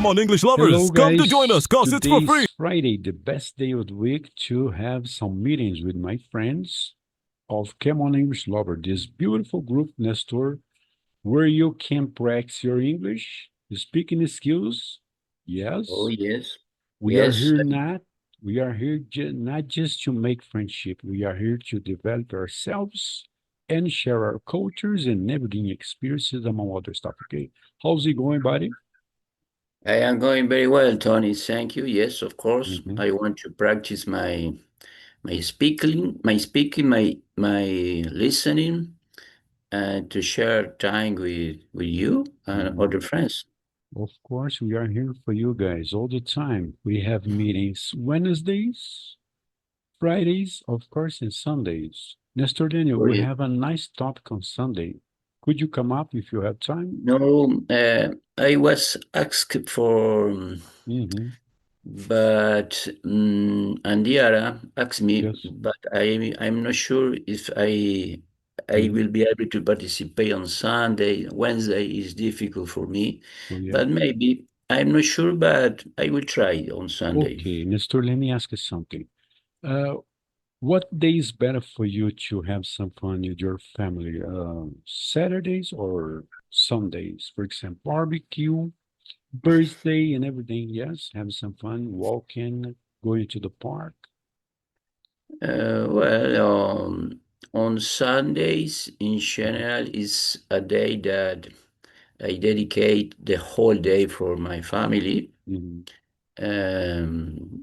Come on, English lovers, Hello come to guys, join us, cause it's for today's free. Friday, the best day of the week to have some meetings with my friends of Come on English Lover, this beautiful group, Nestor, where you can practice your English, speaking skills. Oh, Yes, yes. we are Yes. here not, we are here not just to make friendship, we are here to develop ourselves and share our cultures and everything experiences among other stuff. Okay, how's it going, buddy? I am going very well, Tony. Thank you. Yes, of course. Mhm. I want to practice my listening, and to share time with you and Mhm. other friends. Of course, we are here for you guys all the time. We have meetings Wednesdays, Fridays, of course, and Sundays. Nestor Daniel, Oh, we yeah. have a nice topic on Sunday. Could you come up if you have time? No, I was asked for, Hmm. but Andiara asked me, Yes. but I'm not sure if I Mhm. will be able to participate on Sunday. Wednesday is difficult for me, Oh, yeah. but maybe I'm not sure, but I will try on Sunday. Okay, Nestor, let me ask you something. Uh, what day is better for you to have some fun with your family? Saturdays or Sundays? For example, barbecue, birthday and everything. Yes, have some fun, walking, going to the park. On Sundays in Mhm. general is a day that I dedicate the whole day for my family. Mhm.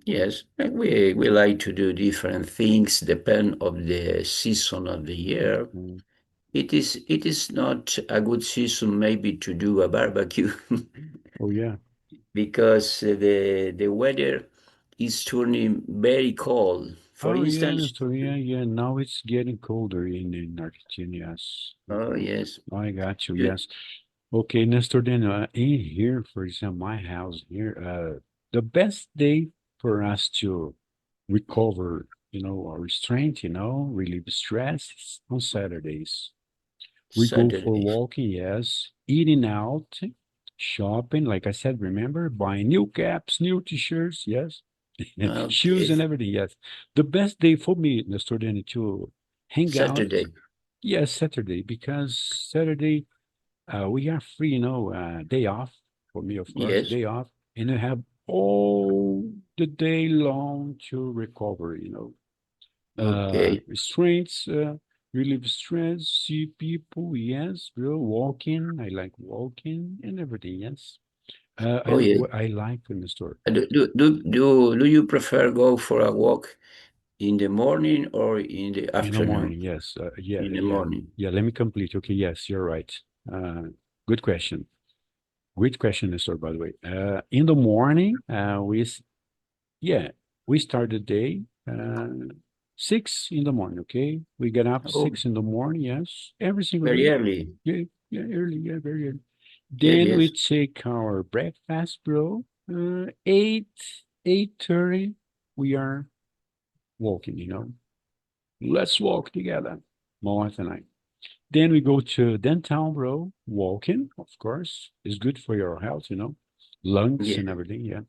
Yes, and we like to do different things depend of the season of the year. Mhm. It is not a good season maybe to do a barbecue Oh yeah. because the weather is turning very cold. For Oh yeah. instance, So yeah, yeah. Now it's getting colder in Argentina. Yes. oh Mhm. yes, I got you. you- Yes. Okay, Nestor. Then in here, for example, my house here, the best day for us to recover, our strength, relieve stress is on Saturdays. We go for Saturday. walking, yes, eating out, shopping, like I said, remember, buying new caps, new t-shirts, yes, shoes and Okay, everything, yes. The best day for me, Nestor, then to hang out, Saturday. yes, Saturday, because Saturday we are free, day off for me, of course, Yes. day off, and I have all the day long to recover, Okay. strengths, relieve stress, see people, yes, bro, walking. I like walking and everything, yes. Oh yeah. I like in the store Do you prefer go for a walk in the morning or in the in the afternoon? morning, yes. Yeah, In the yeah, morning. yeah. Let me complete. Okay, yes, you're right. Uh, good question. Great question, Nestor, by the way. In the morning, yeah, we start the day 6 in the morning. Okay, we get up Oh, 6 in the morning. Yes, every single very day. early. Yeah, yeah, early. Yeah, very early. Yes, Then we yes. take our breakfast, bro. 8:30. We are walking. Let's walk together, my wife and I. Then we go to downtown, bro. Walking, of course, is good for your health. Lungs Yeah. and everything. Yeah.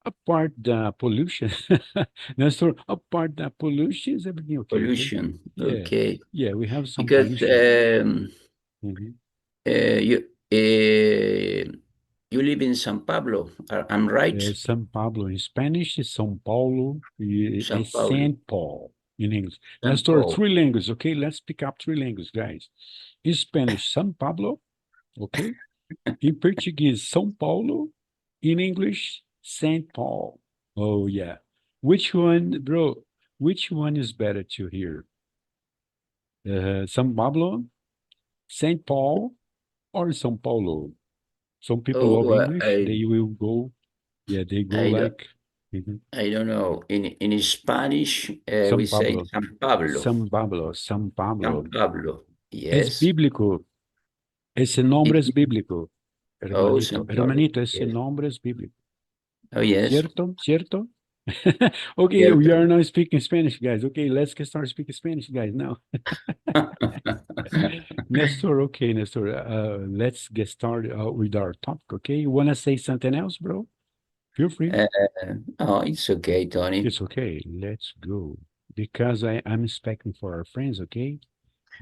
Apart the pollution, no, so apart the pollution, is everything okay? Okay. Pollution. Yeah, Okay. yeah. We have some Because pollution. Mhm. uh, you uh, you live in San Pablo. I'm right? São Paulo in Spanish is São Paulo, San is Paulo. Saint Paul in English. Let's San start Paul. three languages, okay? Let's pick up three languages, guys. In Spanish, São Pablo, okay? In Portuguese, São Paulo. In English, Saint Paul. Oh, yeah. Which one, bro? Which one is better to hear? São Pablo, Saint Paul, or São Paulo? Some people love Oh, English. They will go, yeah, they go I don't like mhm, I don't know. In Spanish, we São say Pablo. San Pablo. São Pablo, São San Pablo. Pablo. Es Yes. bíblico. Ese nombre It, es bíblico. oh, Hermanito, San Pablo. hermanito, ese Yes. nombre es bíblico. Oh, yes. ¿Cierto? ¿Cierto? Okay, we are Cierto. now speaking Spanish, guys. Okay, let's get started speaking Spanish, guys, now. Nestor, okay, Nestor, let's get started with our topic, okay? You want to say something else, bro? Feel free. Uh, oh, it's okay, Tony. It's okay. Let's go. Because I'm expecting for our friends, okay?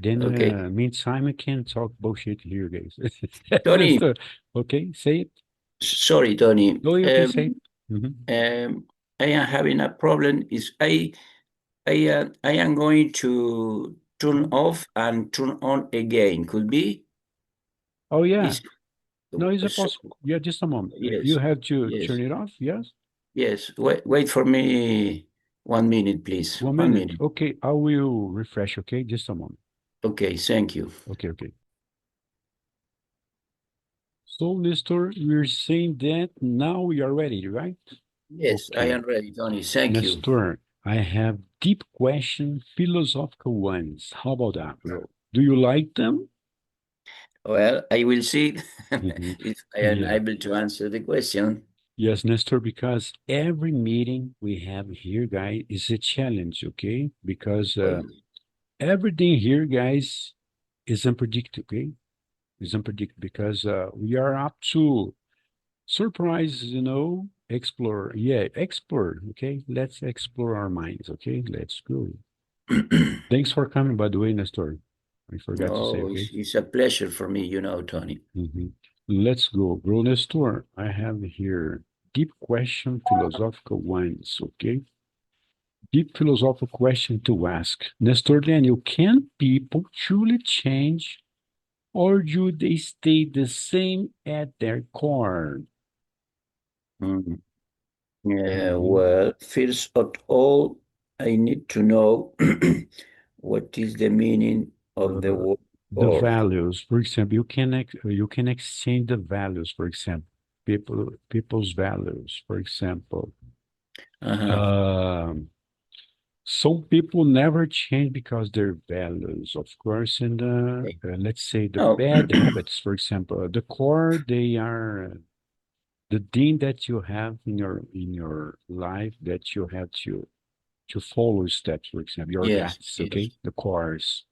Then, Okay, meantime, I can talk bullshit here, guys. Tony. Nestor, okay, say it. Sorry, Tony. Oh, okay, say it. Mhm. Um, I am having a problem. Is I am going to turn off and turn on again. Could be Oh, yeah. is No, is it so possible? Yeah, just a moment. You yes, have to yes, turn it off, yes? yes. Wait for me 1 minute, please. 1 minute. 1 minute. Okay, I will refresh, okay? Just a moment. Okay, thank you. Okay, okay. So, Nestor, we're saying that now we are ready, right? Yes, I Okay. am ready, Tony. Thank you. Nestor, I have deep question, philosophical ones. How about that, bro? Do you like them? Well, I will see Hmm. if I am Yeah. able to answer the question. Yes, Nestor, because every meeting we have here, guys, is a challenge, okay? Because Oh, everything here, guys, is unpredictable, okay? Is unpredictable because we are up to surprise, explore. Yeah, explore, okay? Let's explore our minds, okay? Let's go. Thanks for coming, by the way, Nestor. I forgot to say, oh, okay? it's a pleasure for me, Tony. Hmm. Let's go, bro. Nestor, I have here deep question, philosophical ones, okay? Deep philosophical question to ask. Nestor Daniel, can people truly change or do they stay the same at their core? Mm. Yeah, Mhm. well, first of all, I need to know what is the meaning of the Uh, word the or. values, for example, you can exchange the values, for example, people's values, for example. Uh-huh. Um, some people never change because their values, of course, and Okay. let's say the No. bad habits, for example, the core, they are the thing that you have in your life that you have to follow steps, for example, your Yes, guts, yes, okay, the cores.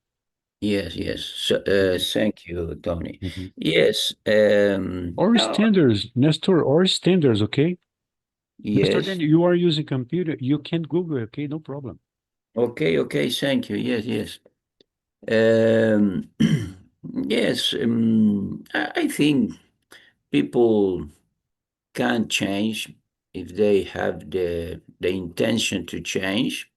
yes, yes. So, Mhm, thank you, Tony. mhm. Yes, Or no, standards, Nestor, or standards, okay? Nestor, then yes. you are using computer, you can Google, okay, no problem. Okay, okay, thank you. Yes, yes. Um, yes, I think people can change if they have the intention to change.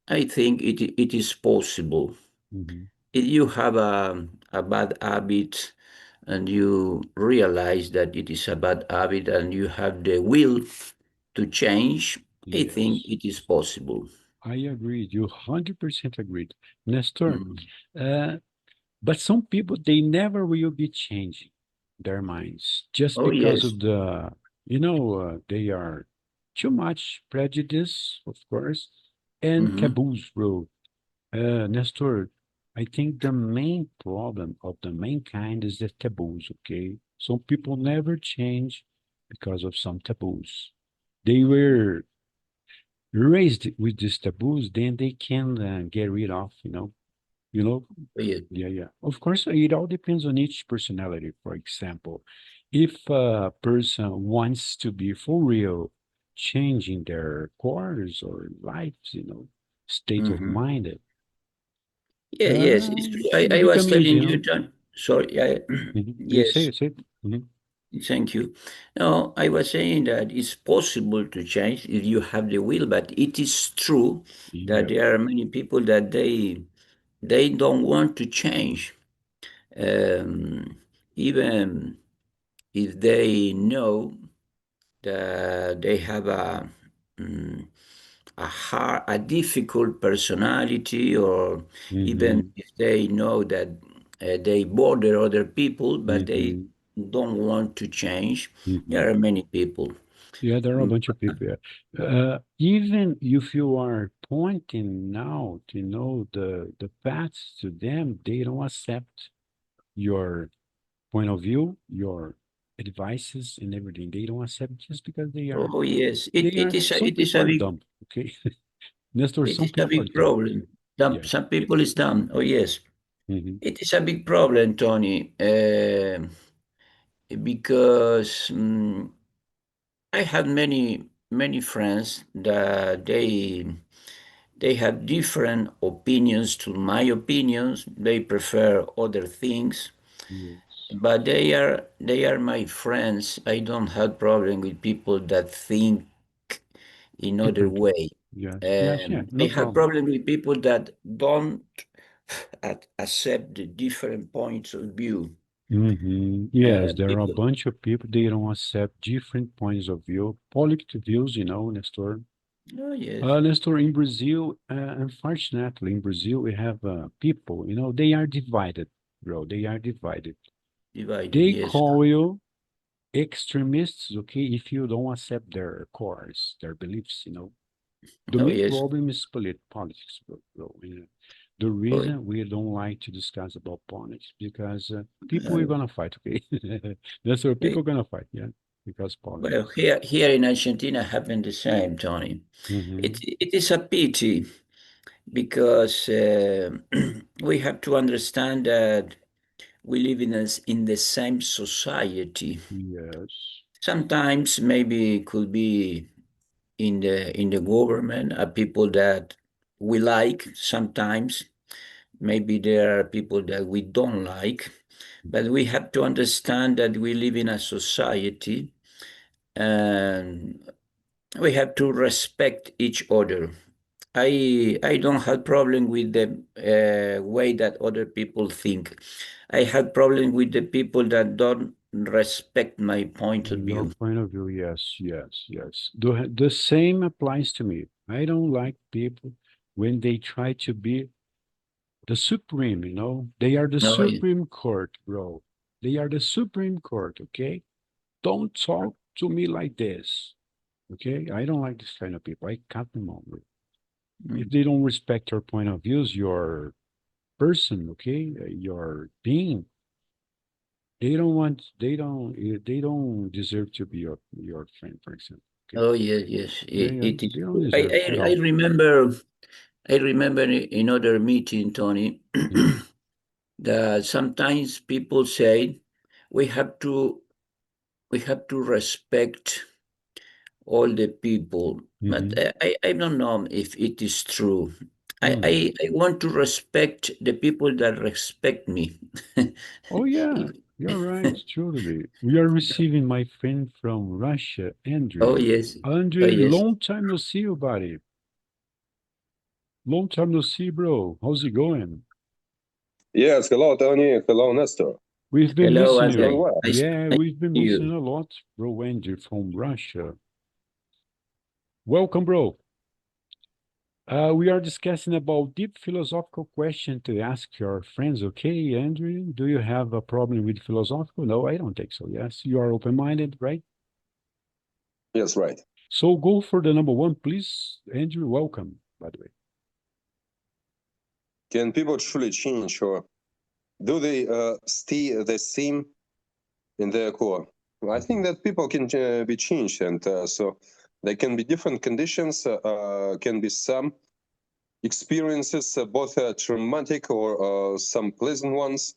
I think it is possible. Mhm. If you have a bad habit and you realize that it is a bad habit and you have the will to change, I think Yes, it is possible. I agree. You 100% agreed. Nestor, Mm. uh, but some people, they never will be changing their minds just Oh, because yes. of they are too much prejudice, of course, and Hmm. taboos, bro. Nestor, I think the main problem of the mankind is the taboos, okay? Some people never change because of some taboos. They were raised with these taboos, then they can get rid of, you know, Oh, yeah. yeah, yeah. Of course, it all depends on each personality. For example, if a person wants to be for real, changing their course or lives, state of Hmm. mind, Yeah, yes. It's true. it will I was become easy, telling you, John. Sorry. Mhm. You say Yes. it, say it. Mhm. Thank you. No, I was saying that it's possible to change if you have the will, but it is true that Yeah. there are many people that they don't want to change, even if they know that they have mm, a difficult personality, or even Hmm. if they know that they bother other people, but they Hmm. don't want to change. Hmm. There are many people. Yeah, there are a Mm. bunch of people. Yeah. Even if you are pointing out, the paths to them, they don't accept your point of view, your advices and everything. They don't accept just because Oh yes, they are, some it is people a are big dumb, okay? Nestor, it some is a people are big dumb. problem. Yes. Some people is dumb. Oh yes, Hmm. it is a big problem, Tony, because I had many friends that they have different opinions to my opinions. They prefer other things, Yes. but they are my friends. I don't have problem with people that think in other Differently. way. Yes. Yes. Yeah. I No have problem. problem with people that don't accept the different points of view. Yes, there are a People, bunch of people, they don't accept different points of view, political views, Nestor. oh yes, Nestor, in Brazil, unfortunately, in Brazil, we have people, they are divided, bro. They are divided. divided. They Yes, call you extremists, okay, if you don't accept their cores, their beliefs, The oh main yes, problem is politics, bro. The oh, reason we don't like to discuss about politics because people are uh, gonna fight, okay? That's where people are gonna fight, yeah, because well, politics. here in Argentina happened the same, Tony. Mm-hmm. It is a pity because we have to understand that we live in the same society. Yes. Sometimes maybe it could be in the government are people that we like. Sometimes maybe there are people that we don't like, but we have to understand that we live in a society and we have to respect each other. I don't have problem with the way that other people think. I have problem with the people that don't respect my point of Your view. point of view, yes, yes, yes. The same applies to me. I don't like people when they try to be the supreme, They are the No, Supreme Court, bro. They are the Supreme Court, okay? Don't talk to me like this. Okay, I don't like this kind of people. I cut them off. If mm, they don't respect your point of views, your person, okay, your being, they don't deserve to be your friend, for example. Okay, oh yes, yes, yeah, yeah, it is they don't true. deserve at I all. remember in other meeting, Tony, Mm-hmm. that sometimes people say we have to we have to respect all the people. But Mm-hmm. I don't know if it is true. Mm. I want to respect the people that respect me. Oh yeah, If- you're right. Truly, we are receiving my friend from Russia, oh Andre. yes, oh Andre, yes. long time no see you, buddy. Long time no see, bro. How's it going? Yes, hello, Tony. Hello, Nestor. We've been Hello, missing It's going you. Andre. well. Yeah, Nice we've been to meet missing you. a lot, bro. Andy from Russia. Welcome, bro. We are discussing about deep philosophical question to ask your friends. Okay, Andrew, do you have a problem with philosophical? No, I don't think so. Yes, you are open-minded, right? Yes, right. So go for the number one, please. Andrew, welcome, by the way. Can people truly change, or do they stay the same in their core? Well, I think Mhm. that people can be changed, and so there can be different conditions. Can be some experiences, both traumatic or some pleasant ones,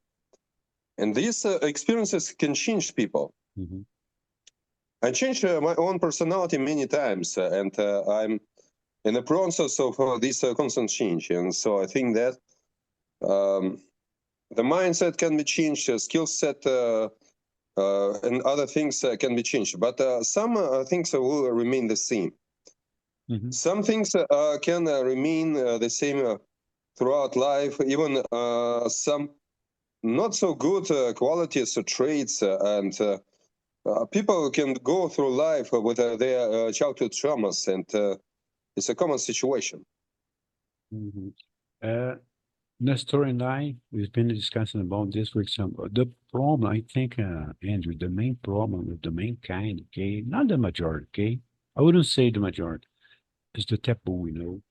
and these experiences can change people. Mhm. I changed my own personality many times, and I'm in the process of this constant change, and so I think that um, the mindset can be changed, skill set and other things can be changed, but some things will remain the same. Mhm. Some things can remain the same throughout life, even some not so good qualities or traits, and people can go through life with their childhood traumas, and it's a common situation. Mhm. Uh, Nestor and I, we've been discussing about this, for example. The problem, I think, Andrew, the main problem with the mankind, okay, not the majority, okay? I wouldn't say the majority, is the taboo,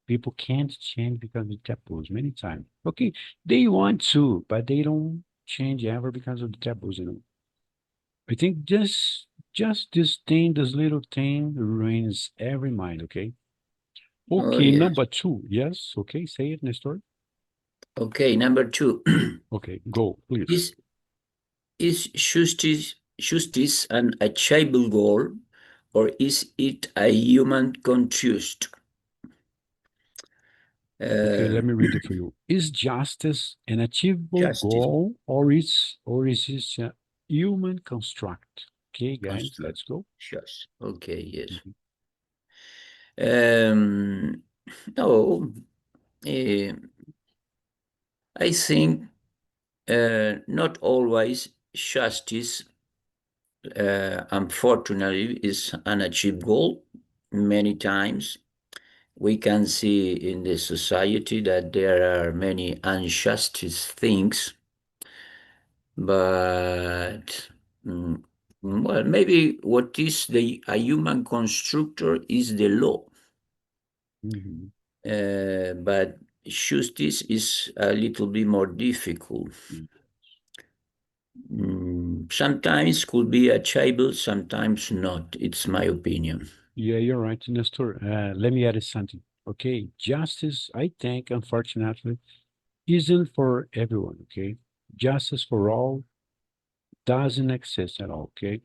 People can't change because of taboos many times. Okay, they want to, but they don't change ever because of the taboos. I think just this thing, this little thing ruins every mind, okay? Oh, Okay, yes. number two. Yes, okay, say it, Nestor. Okay, number two. Okay, go, please. Is justice an achievable goal, or is it a human construct? Okay, let me read it for you. Is justice an achievable Justice goal, or is it a human construct? Okay, guys, construct. let's go. Just okay, yes. Mhm. No, eh, I think not always justice, unfortunately, is an achieved goal. Many times we can see in the society that there are many unjust things, but well, maybe what is a human constructor is the law, Mhm. but justice is a little bit more difficult. Mm. Sometimes could be achievable, sometimes not. It's my opinion. Yeah, you're right, Nestor. Let me add something. Okay, justice, I think, unfortunately, isn't for everyone, okay? Justice for all doesn't exist at all, okay?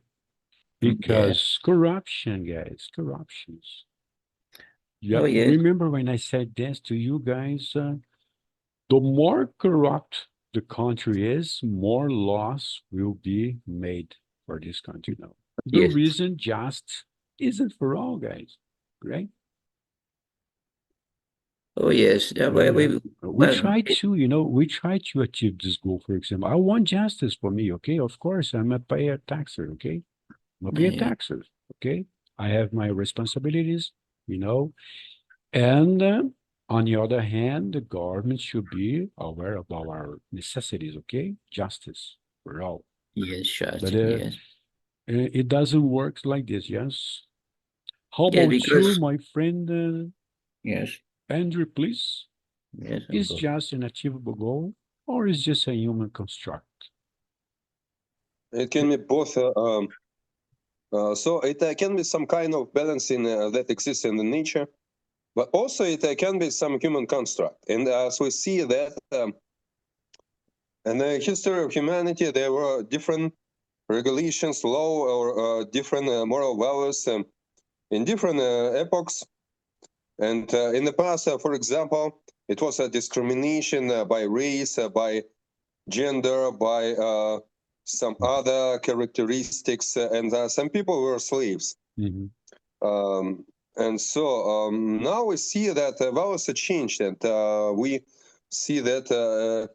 Yeah. Because corruption, guys, corruptions. Oh Yep. yes. Remember when I said this to you guys? The more corrupt the country is, more laws will be made for this country now. The Yes. reason just isn't for all, guys, right? Oh yes. Yeah, Yeah, yeah. We well, try to, we try to achieve this goal, for example. I want justice for me, okay? Of course, I'm a payer taxer, okay? I'm a payer yeah, taxes, okay? I have my responsibilities, you know, and on the other hand, the government should be aware about our necessities, okay? Justice for all. yes, But just yes. it doesn't work like this, yes? How Yes, about you, because my friend yes, Andrew, please? yes, of Is course. just an achievable goal or is just a human construct? It can be both. So it can be some kind of balancing that exists in the nature, but also it can be some human construct. And as we see that in the history of humanity, there were different regulations, law, or different moral values in different epochs. And in the past, for example, it was a discrimination by race, by gender, by some other characteristics, and some people were slaves. Mhm. Um, and so now we see that values have changed, and we see that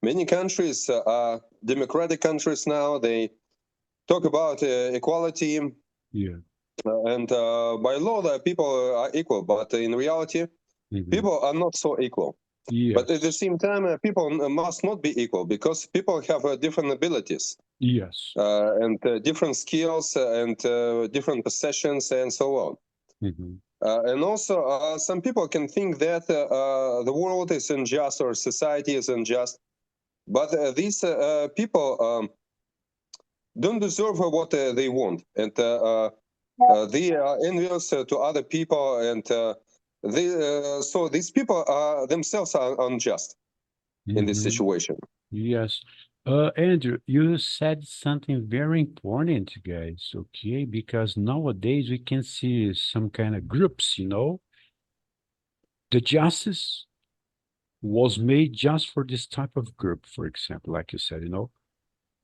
many countries are democratic countries now. They talk about equality, Yeah. and by law, the people are equal, but in reality, Mhm. people are not so equal. But at the Yes. same time, people must not be equal because people have different abilities Yes. and different skills and different possessions and so on. Mhm. And also, some people can think that the world is unjust or society is unjust, but these people don't deserve what they want, and they are envious to other people, and so these people are themselves are unjust in this Mhm. situation. Yes. Andrew, you said something very important, guys, okay? Because nowadays we can see some kind of groups, The justice was made just for this type of group, for example, like you said,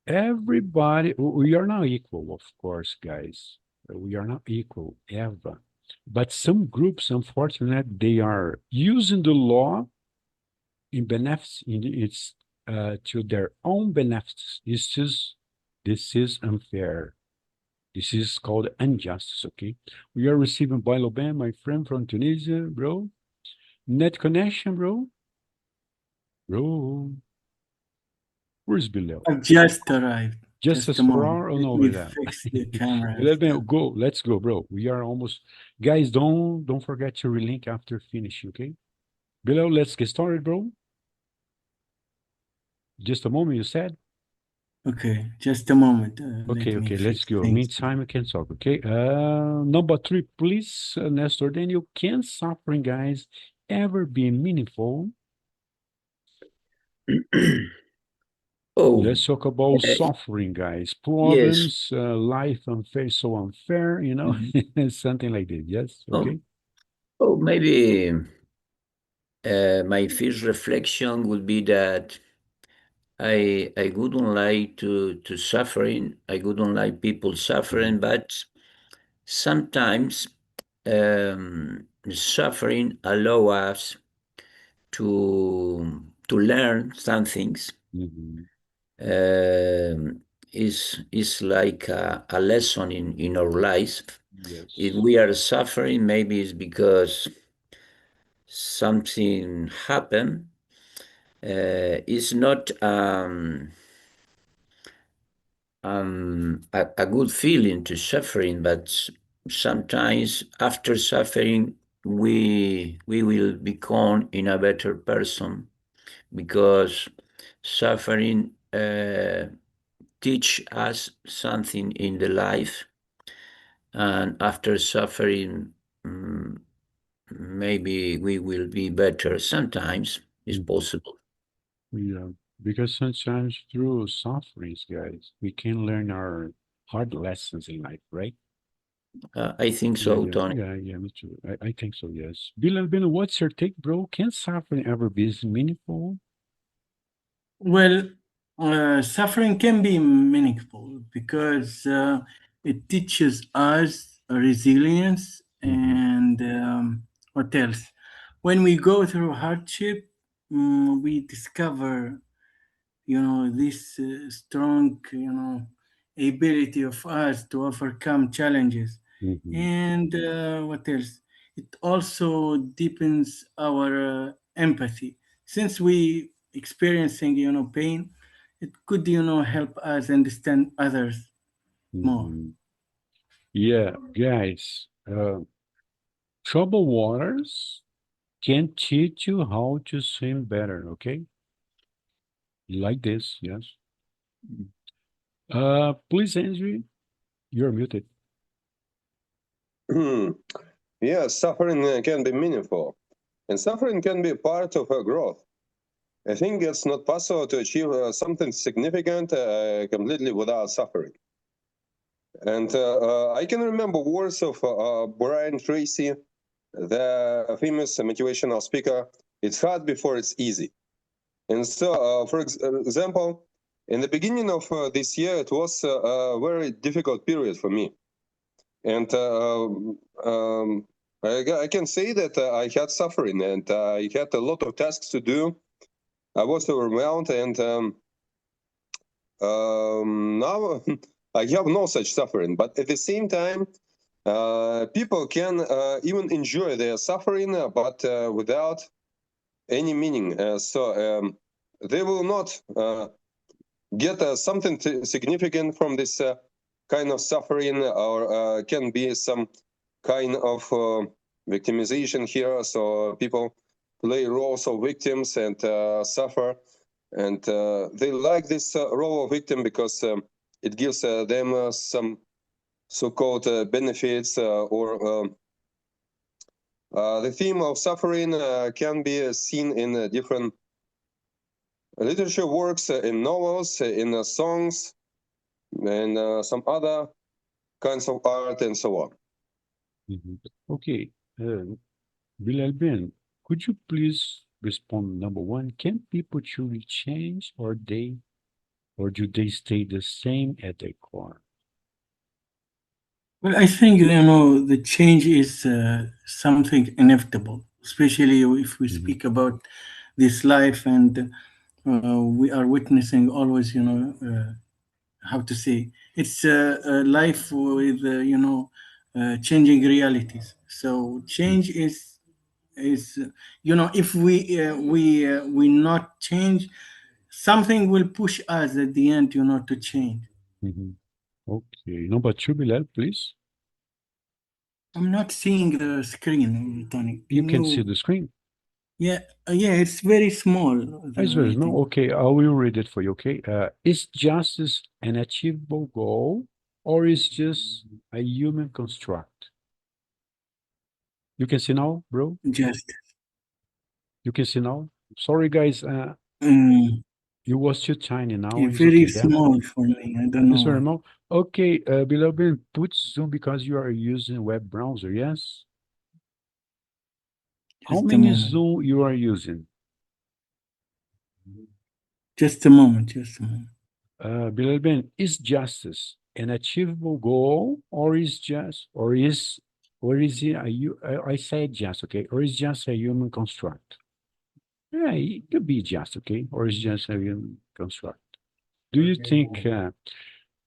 Everybody, we are not equal, of course, guys. We are not equal ever. But some groups, unfortunately, they are using the law in benefits, it's to their own benefits. This is unfair. This is called injustice, okay? We are receiving by Loban, my friend from Tunisia, bro. Net connection, bro. Bro, where's below? I've just arrived. Just Just as a for moment. our or Let no me Bilal. fix the camera Let me still. go. Let's go, bro. We are almost guys, don't forget to relink after finish, okay? Bilal, let's get started, bro. Just a moment, you said. Okay, just a moment. Okay, Let me okay, let's fix go. things. Meantime, we can talk, okay? Number three, please, Nestor Daniel, can suffering, guys, ever be meaningful? Oh, Let's talk about uh, suffering, guys. yes. Problems, life unfair, so unfair, Mhm. something like that. Yes, Oh, okay. oh, maybe my first reflection would be that I wouldn't like to suffering. I wouldn't like people suffering, but sometimes suffering allow us to learn some things. Mhm. Is like a lesson in our life. If Yes. we are suffering, maybe it's because something happened. It's not a good feeling to suffering, but sometimes after suffering, we will become in a better person because suffering teach us something in the life, and after suffering, mm, maybe we will be better. Sometimes it's Mhm. possible. Yeah, because sometimes through sufferings, guys, we can learn our hard lessons in life, right? I think Yeah, so, yeah, Tony. yeah, yeah, me too. I think so, yes. Bill, what's your take, bro? Can suffering ever be meaningful? Well, suffering can be meaningful because it teaches us resilience Mm-hmm. and what else? When we go through hardship, we discover, this strong, ability of us to overcome challenges. Mm-hmm. And what else? It also deepens our empathy. Since we experiencing, pain, it could, help us understand others more. Mm-hmm. Yeah, guys, troubled waters can teach you how to swim better, okay? Like this, yes. Please, Andrew, you're muted. Yeah, suffering can be meaningful, and suffering can be part of growth. I think it's not possible to achieve something significant completely without suffering. And I can remember words of Brian Tracy, the famous motivational speaker. It's hard before it's easy. And so, for example, in the beginning of this year, it was a very difficult period for me. And I can say that I had suffering and I had a lot of tasks to do. I was overwhelmed, and now I have no such suffering. But at the same time, people can even enjoy their suffering, but without any meaning. So they will not get something significant from this kind of suffering, or can be some kind of victimization here. So people play roles of victims and suffer, and they like this role of victim because it gives them some so-called benefits, or the theme of suffering can be seen in different literature works, in novels, in songs, and some other kinds of art, and so on. Mhm. Okay, Bilalben, could you please respond number one? Can people truly change, or do they stay the same at their core? Well, I think, the change is something inevitable, especially if we Mhm. speak about this life, and we are witnessing always, how to say, it's a life with, changing realities. So change is if we not change, something will push us at the end, to change. Mhm. Okay, number two, Bilal, please. I'm not seeing the screen, Tony. You Can can see you? the screen. Yeah, it's very small. It's very small. Okay, I will read it for you, okay? Is justice an achievable goal or is just a human construct? You can see now, bro? Just You can see now? Sorry, guys. um, You was too tiny now. yeah, It's very okay, yeah? small for me. I don't It's know very why. small. Okay, beloved, put Zoom because you are using web browser, yes? How Just a many moment. Zoom you are using? Just a moment. Just a moment. Beloved, is justice an achievable goal or is it I said just, okay, or is just a human construct? Yeah, it could be just, okay, or is just a human construct. Do you think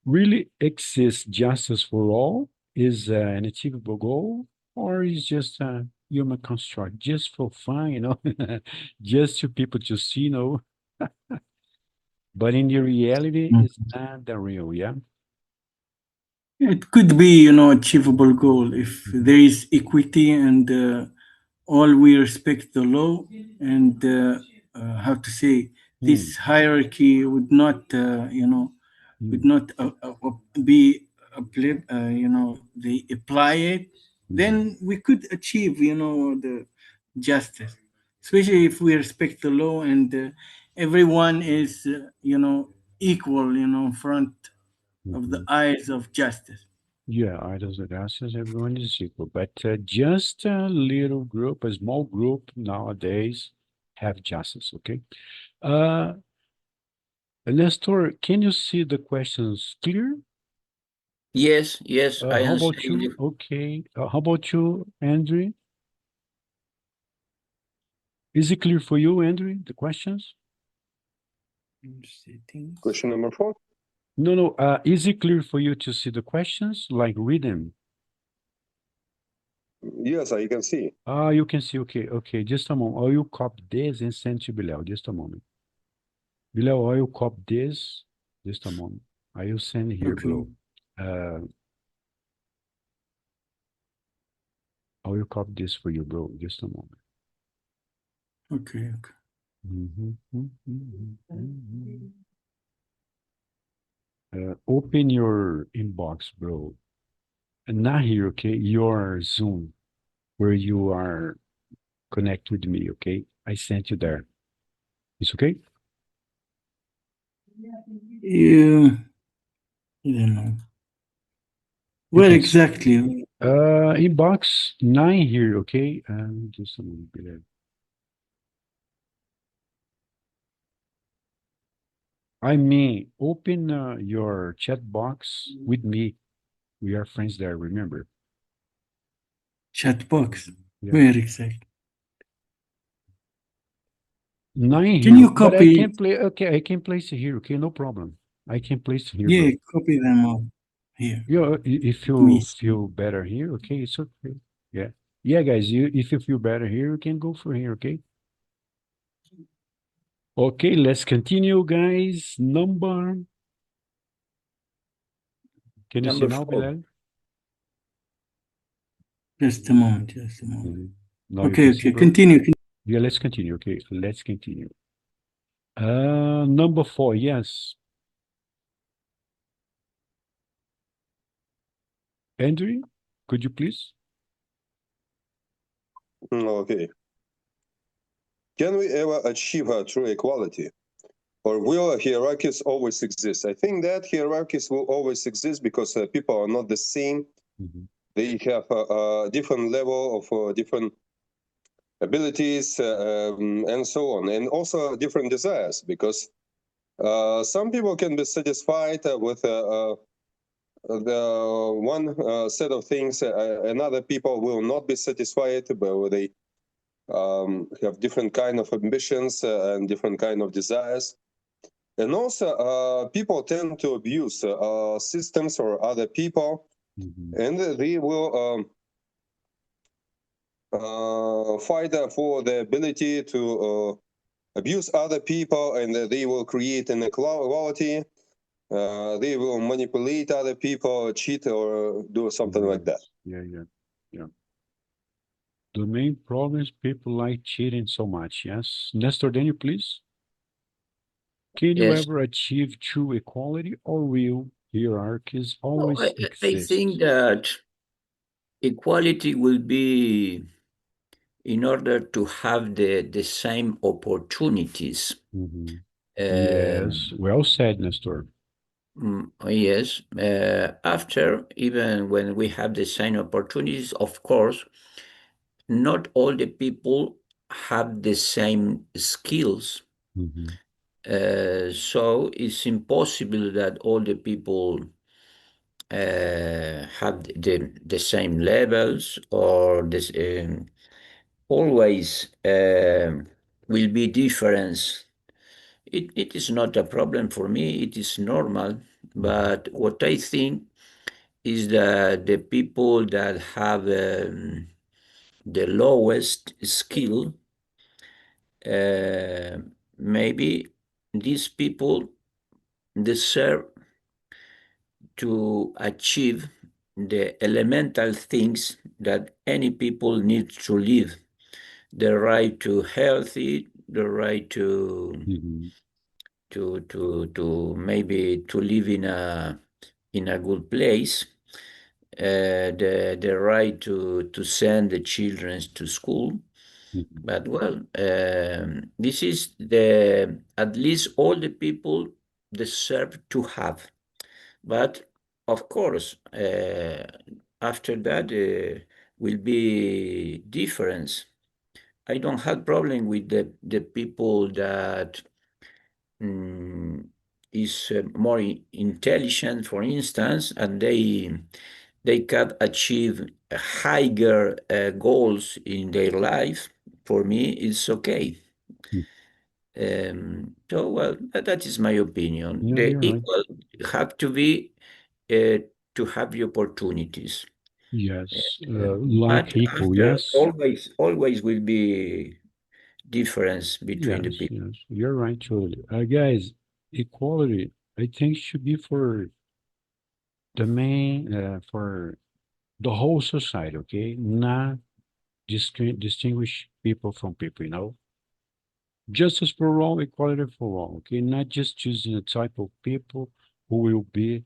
really exists justice for all is an achievable goal or is just a human construct just for fun, just to people to see, but in the reality Mm. it's not the real, yeah. It could be, achievable goal if there is equity and all we respect the law and how to say Hmm. this hierarchy would not, would Hmm. not be they apply it, Hmm. then we could achieve, the justice, especially if we respect the law and everyone is, equal, in front of the Hmm. eyes of justice. Yeah, idols and ashes, everyone is equal, but just a little group, a small group nowadays have justice, okay? Uh, Nestor, can you see the questions clear? Yes, yes, I How answer about in you? the Okay. How about you, Andrew? Is it clear for you, Andrew, the questions? Settings. Question number 4. No, no. Is it clear for you to see the questions? Like read them? Yes, I can see. You can see. Okay, okay. Just a moment. I will copy this and send to Bilal. Just a moment. Bilal, I will copy this. Just a moment. I will send here, Okay. bro. Uh, I will copy this for you, bro. Just a moment. Okay. Okay. Mhm, mhm, mhm, mhm. Open your inbox, bro. And not here, okay? Your Zoom, where you are connect with me, okay? I sent you there. It's okay? Yeah. I don't know. You Where can exactly? inbox 9 here, okay? Just a moment, Bilal. I mean, open your chat box with me. We are friends there, remember? Chat box. Yeah. Where exactly? 9 Can here, you but I copy? can play. Okay, I can place it here. Okay, no problem. I can place it here, Yeah, bro. copy them all here. Yeah, if Let me you see. feel better here, okay, it's okay. Yeah, yeah, guys. If you feel better here, you can go for here. Okay. Okay, let's continue, guys. Can you see number now, 4. Bilal? Just a moment. Just a moment. Mhm. Now you Okay. can see, Okay. bro. Continue. Yeah, let's continue. Okay, let's continue. Number 4. Yes, Andrew, could you please? Okay. Can we ever achieve true equality? Or will hierarchies always exist? I think that hierarchies will always exist because people are not the same. Mhm. They have a different level of different abilities and so on, and also different desires. Because some people can be satisfied with the one set of things, and other people will not be satisfied, but they have different kind of ambitions and different kind of desires. And also, people tend to abuse systems or other people, Mhm. and they will fight for the ability to abuse other people, and they will create inequality. They will manipulate other people, cheat, or do something like that. Yes. Yeah, yeah, yeah. The main problem is people like cheating so much. Yes. Nestor, Daniel, please. Can you Yes. ever achieve true equality, or will hierarchies No, always I think exist? that equality will be in order to have the same opportunities. Mhm. Yes, Um, well said, Nestor. yes, after, even when we have the same opportunities, of course, not all the people have the same skills. Mhm. So it's impossible that all the people have the same levels, or this always will be difference. It is not a problem for me, it is normal. Mhm. But what I think is that the people that have the lowest skill, uh, maybe these people deserve to achieve the elemental things that any people needs to live: the right to healthy, the right Mhm. to maybe to live in a good place, the right to send the children to school. Mhm. But well, this is the at least all the people deserve to have. But of course, after that will be difference. I don't have problem with the people that mm, is more intelligent, for instance, and they can achieve higher goals in their life. For me, it's okay. Mhm. So well, that is my opinion. Yeah, The you're right. equal have to be uh, to have the opportunities. Yes, But like equal, after, yes. always will be difference between the Yes, people. yes, you're right, totally. Guys, equality, I think should be for the main, for the whole society, okay? Not distinguish people from people, you know? Justice for all, equality for all, okay? Not just choosing a type of people who will be,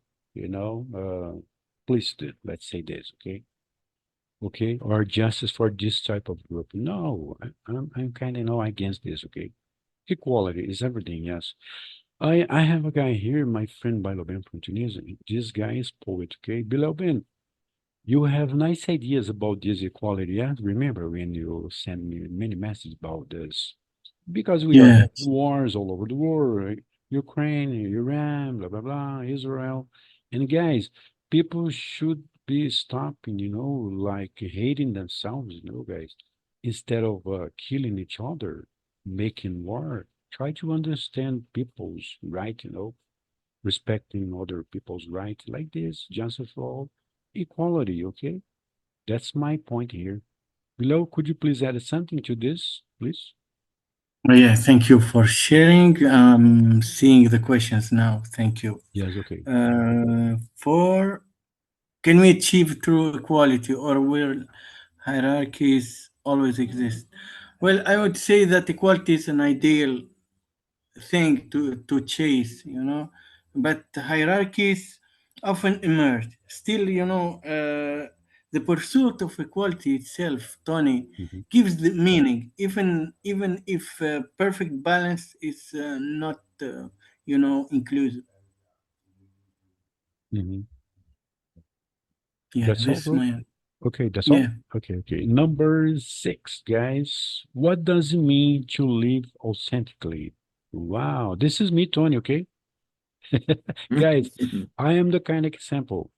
pleased, let's say this, okay? Okay, or justice for this type of group. No, I'm kind of no against this, okay? Equality is everything, yes. I have a guy here, my friend Biloben from Tunisia. This guy is poet, okay? Biloben, you have nice ideas about this equality, yeah? Remember when you sent me many messages about this? Because we are having Yes. wars all over the world, right? Ukraine, Iran, blah, blah, blah, Israel. And guys, people should be stopping, like hating themselves, guys, instead of killing each other, making war. Try to understand people's right, respecting other people's right like this, justice for all, equality, okay? That's my point here. Below, could you please add something to this, please? Yeah, thank you for sharing. Seeing the questions now. Thank you. Yes, okay. For can we achieve true equality, or will hierarchies always exist? Well, I would say that equality is an ideal thing to chase, but hierarchies often emerge. Still, the pursuit of equality itself, Tony, Mhm, gives the meaning, even if perfect balance is not, inclusive. mhm. Yeah, That's all, this is bro. my Okay, that's all. yeah. Okay, okay. Number 6, guys. What does it mean to live authentically? Wow, this is me, Tony, okay? Guys, I am the kind of example.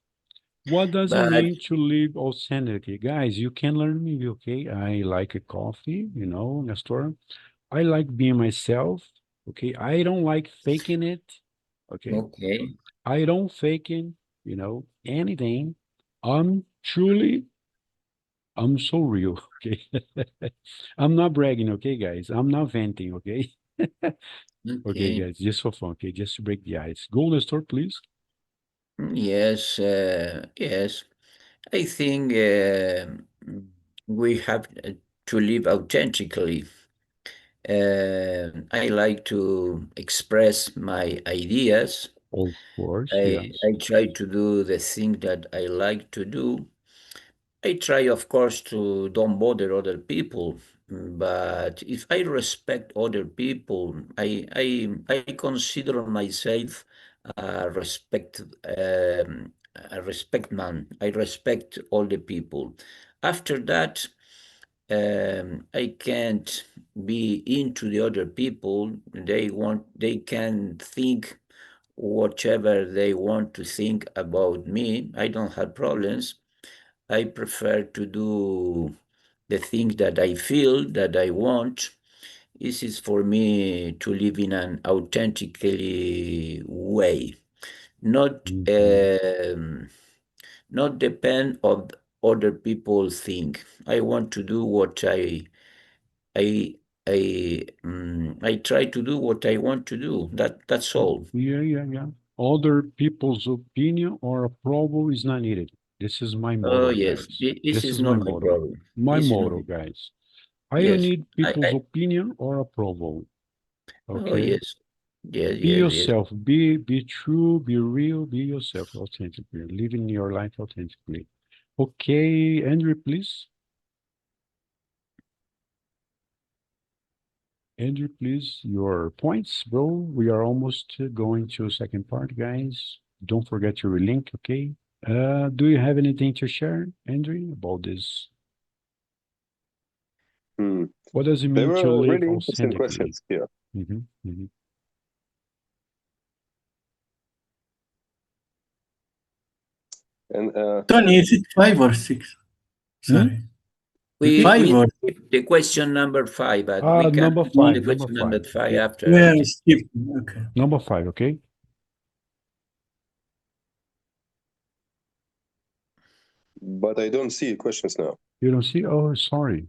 What does it But mean to live authentically? Guys, you can learn me, okay? I like a coffee, in a store. I like being myself, okay? I don't like faking it, okay? okay, I don't faking, anything. I'm truly I'm so real, okay? I'm not bragging, okay, guys? I'm not venting, okay? Okay, okay. guys, just for fun, okay? Just to break the ice. Golden store, please. Yes, yes. I think we have to live authentically. I like to express my ideas. Of course, I, yes. I try to do the thing that I like to do. I try, of course, to don't bother other people, but if I respect other people, I consider myself a respect man. I respect all the people. After that, I can't be into the other people. They can think whatever they want to think about me. I don't have problems. I prefer to do the things that I feel that I want. This is for me to live in an authentically way, not Mhm. not depend on other people think. I want to do what I I try to do what I want to do. That's all. Yeah, yeah, yeah. Other people's opinion or approval is not needed. This is my Oh motto, yes, guys. this This is is my not my motto. problem. My This is not. motto, guys. I don't Yes, need people's I opinion or approval. oh Okay? yes, yes, Be yes, yes. yourself. Be true, be real, be yourself authentically. Living your life authentically. Okay, Andrew, please. Andrew, please, your points, bro. We are almost going to second part, guys. Don't forget your link, okay? Do you have anything to share, Andrew, about this? Hmm. What does it There mean to were live really interesting authentically? questions here. Mhm, mhm. And Tony, is it 5 or 6? Hmm? Sorry, Repeat, We 5 or skipped the question number 5, but we can number answer the five, yeah, number question number five. 5 Okay, after, I yeah, think. skip. Okay. number five, okay? but I don't see questions now. You don't see? Oh, sorry.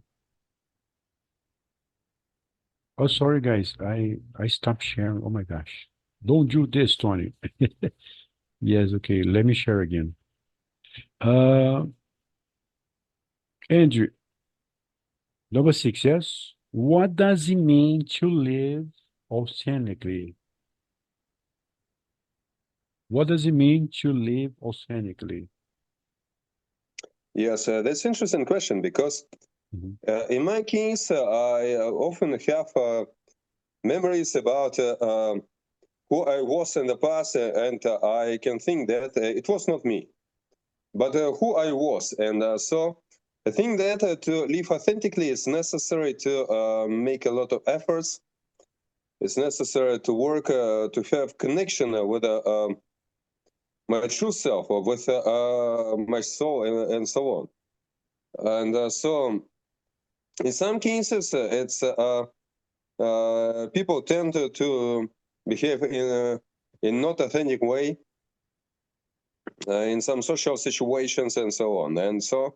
Oh, sorry, guys. I stopped sharing. Oh my gosh. Don't do this, Tony. Yes, okay. Let me share again. Uh, Andrew, number 6, yes. What does it mean to live authentically? What does it mean to live authentically? Yes, that's interesting question because Mhm. in my case, I often have memories about who I was in the past, and I can think that it was not me, but who I was. And so I think that to live authentically, it's necessary to make a lot of efforts. It's necessary to work to have connection with my true self, or with my soul, and so on. And so in some cases, it's people tend to behave in not authentic way in some social situations and so on. And so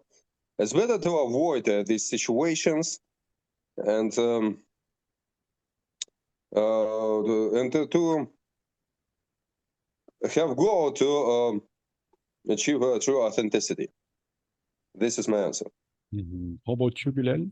it's better to avoid these situations and to have goal to achieve true authenticity. This is my answer. How about you, Bilal?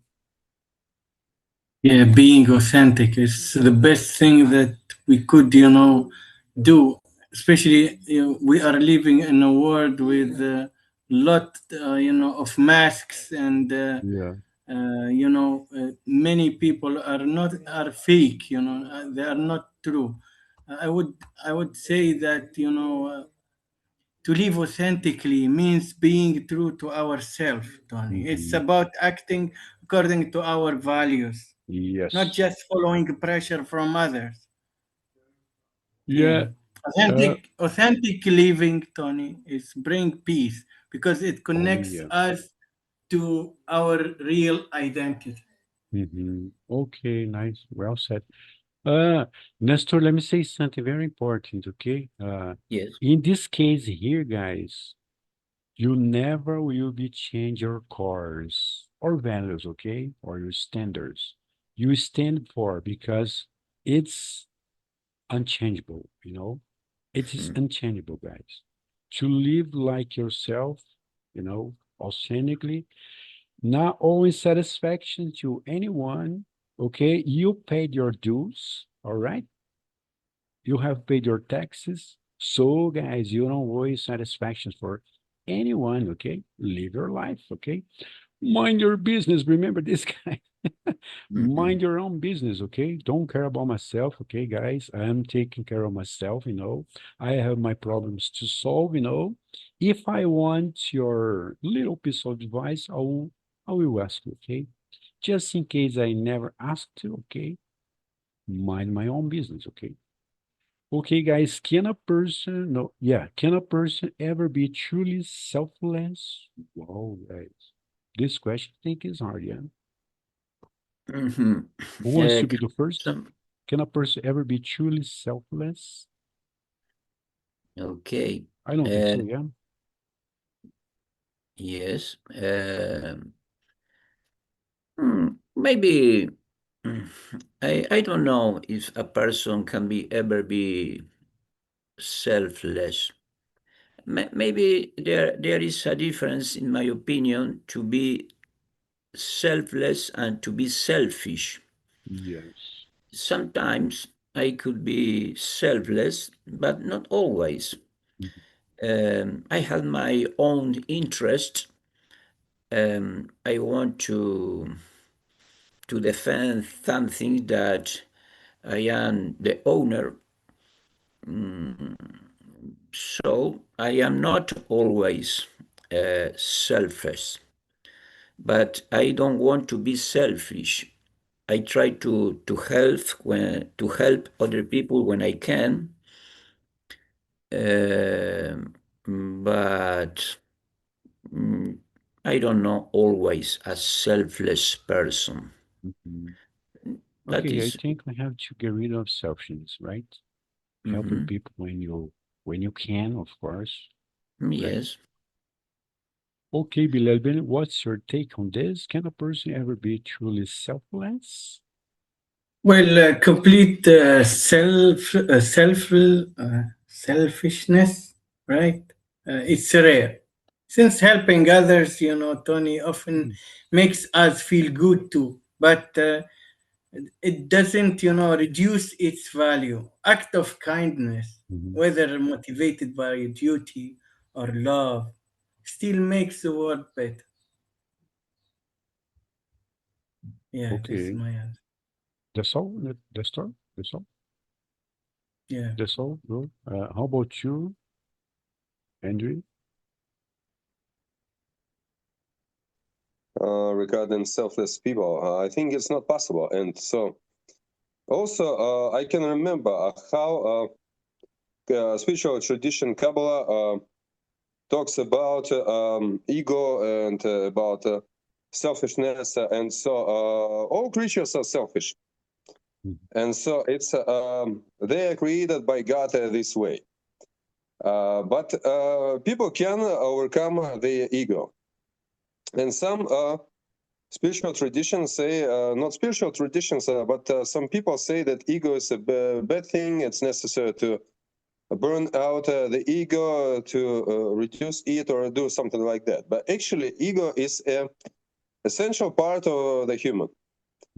Yeah, being authentic is the best thing that we could, do. Especially, we are living in a world with a lot, of masks, and Yeah. many people are fake. They are not true. I would say that to live authentically means being true to ourselves, Tony. It's Mhm. about acting according to our values, not Yes. just following pressure from others. Yeah. Yeah. Uh, Authentic living, Tony, is bring peace because it oh connects yeah. us to our real identity. Okay, nice. Well said. Uh, Nestor, let me say something very important, okay? Yes. In this case here, guys, you never will be change your cores or values, okay? Or your standards. You stand for because it's unchangeable, you know? It is Mm. unchangeable, guys. To live like yourself, authentically, Not always satisfaction to anyone. Okay, you paid your dues. All right, you have paid your taxes. So, guys, you don't always satisfaction for anyone. Okay, live your life. Okay, mind your business. Remember this, guy. Mind your own business, okay? Don't care about myself, okay, guys? I am taking care of myself, you know. I have my problems to solve, you know. If I want your little piece of advice, I will ask you, okay? Just in case I never asked you, okay? Mind my own business, okay? Okay, guys, can a person, no, yeah, can a person ever be truly selfless? Wow, guys, this question I think is hard, yeah. Mhm. Who wants to be Can the first? some, Can a person ever be truly selfless? okay. I don't think Uh, so, yeah. yes. Maybe I don't know if a person can be ever be selfless. Maybe there is a difference, in my opinion, to be selfless and to be selfish. Yes. Sometimes I could be selfless, but not always. Mhm. I have my own interest. I want to defend something that I am the owner. So I am not always selfish, but I don't want to be selfish. I try to help other people when I can, but mm, I don't know always a selfless person. Mhm. That Okay, I is, think we have to get rid of selfishness, right? Helping mhm, people when you can, of course, right? yes. Okay, Bilal, what's your take on this? Can a person ever be truly selfless? Well, complete selfishness, right? It's rare. Since helping others, Tony, often Mhm. makes us feel good too, but it doesn't, reduce its value. Act of kindness, Mhm. whether motivated by duty or love, still makes the world better. Yeah, that's Okay, my answer. that's all. That's all. That's all. Yeah. That's all, bro. How about you, Andrew? Regarding selfless people, I think it's not possible. And so also, I can remember how spiritual tradition Kabbalah talks about ego and about selfishness. And so all creatures are selfish. Mhm. And so it's they are created by God this way. But people can overcome their ego. And some spiritual traditions say, not spiritual traditions, but some people say that ego is a bad thing. It's necessary to burn out the ego, to reduce it, or do something like that. But actually, ego is an essential part of the human.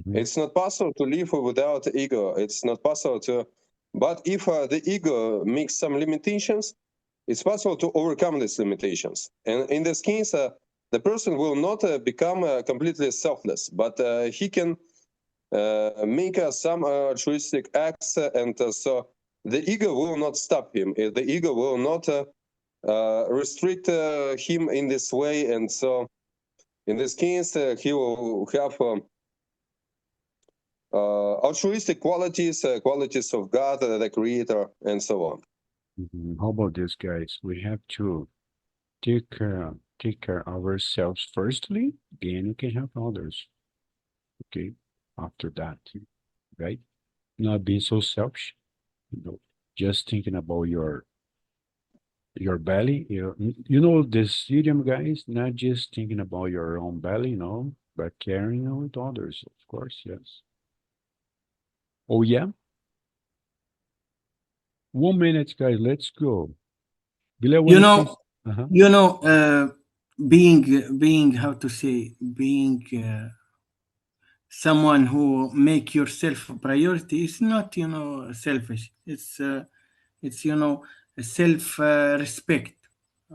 Mhm. It's not possible to live without ego. It's not possible to. But if the ego makes some limitations, it's possible to overcome these limitations. And in this case, the person will not become completely selfless, but he can make some altruistic acts, and so the ego will not stop him. The ego will not restrict him in this way, and so in this case, he will have altruistic qualities, qualities of God, the Creator, and so on. Mhm. How about this, guys? We have to take care of ourselves firstly, then we can help others. Okay, after that, right? Not being so selfish, you know, just thinking about your belly. You know this idiom, guys. Not just thinking about your own belly, but caring with others, of course. Yes. Oh yeah. 1 minute, guys. Let's go. Bila, You wanna say? know, Uh-huh. you know, being how to say, being someone who make yourself a priority is not, selfish. It's a self respect,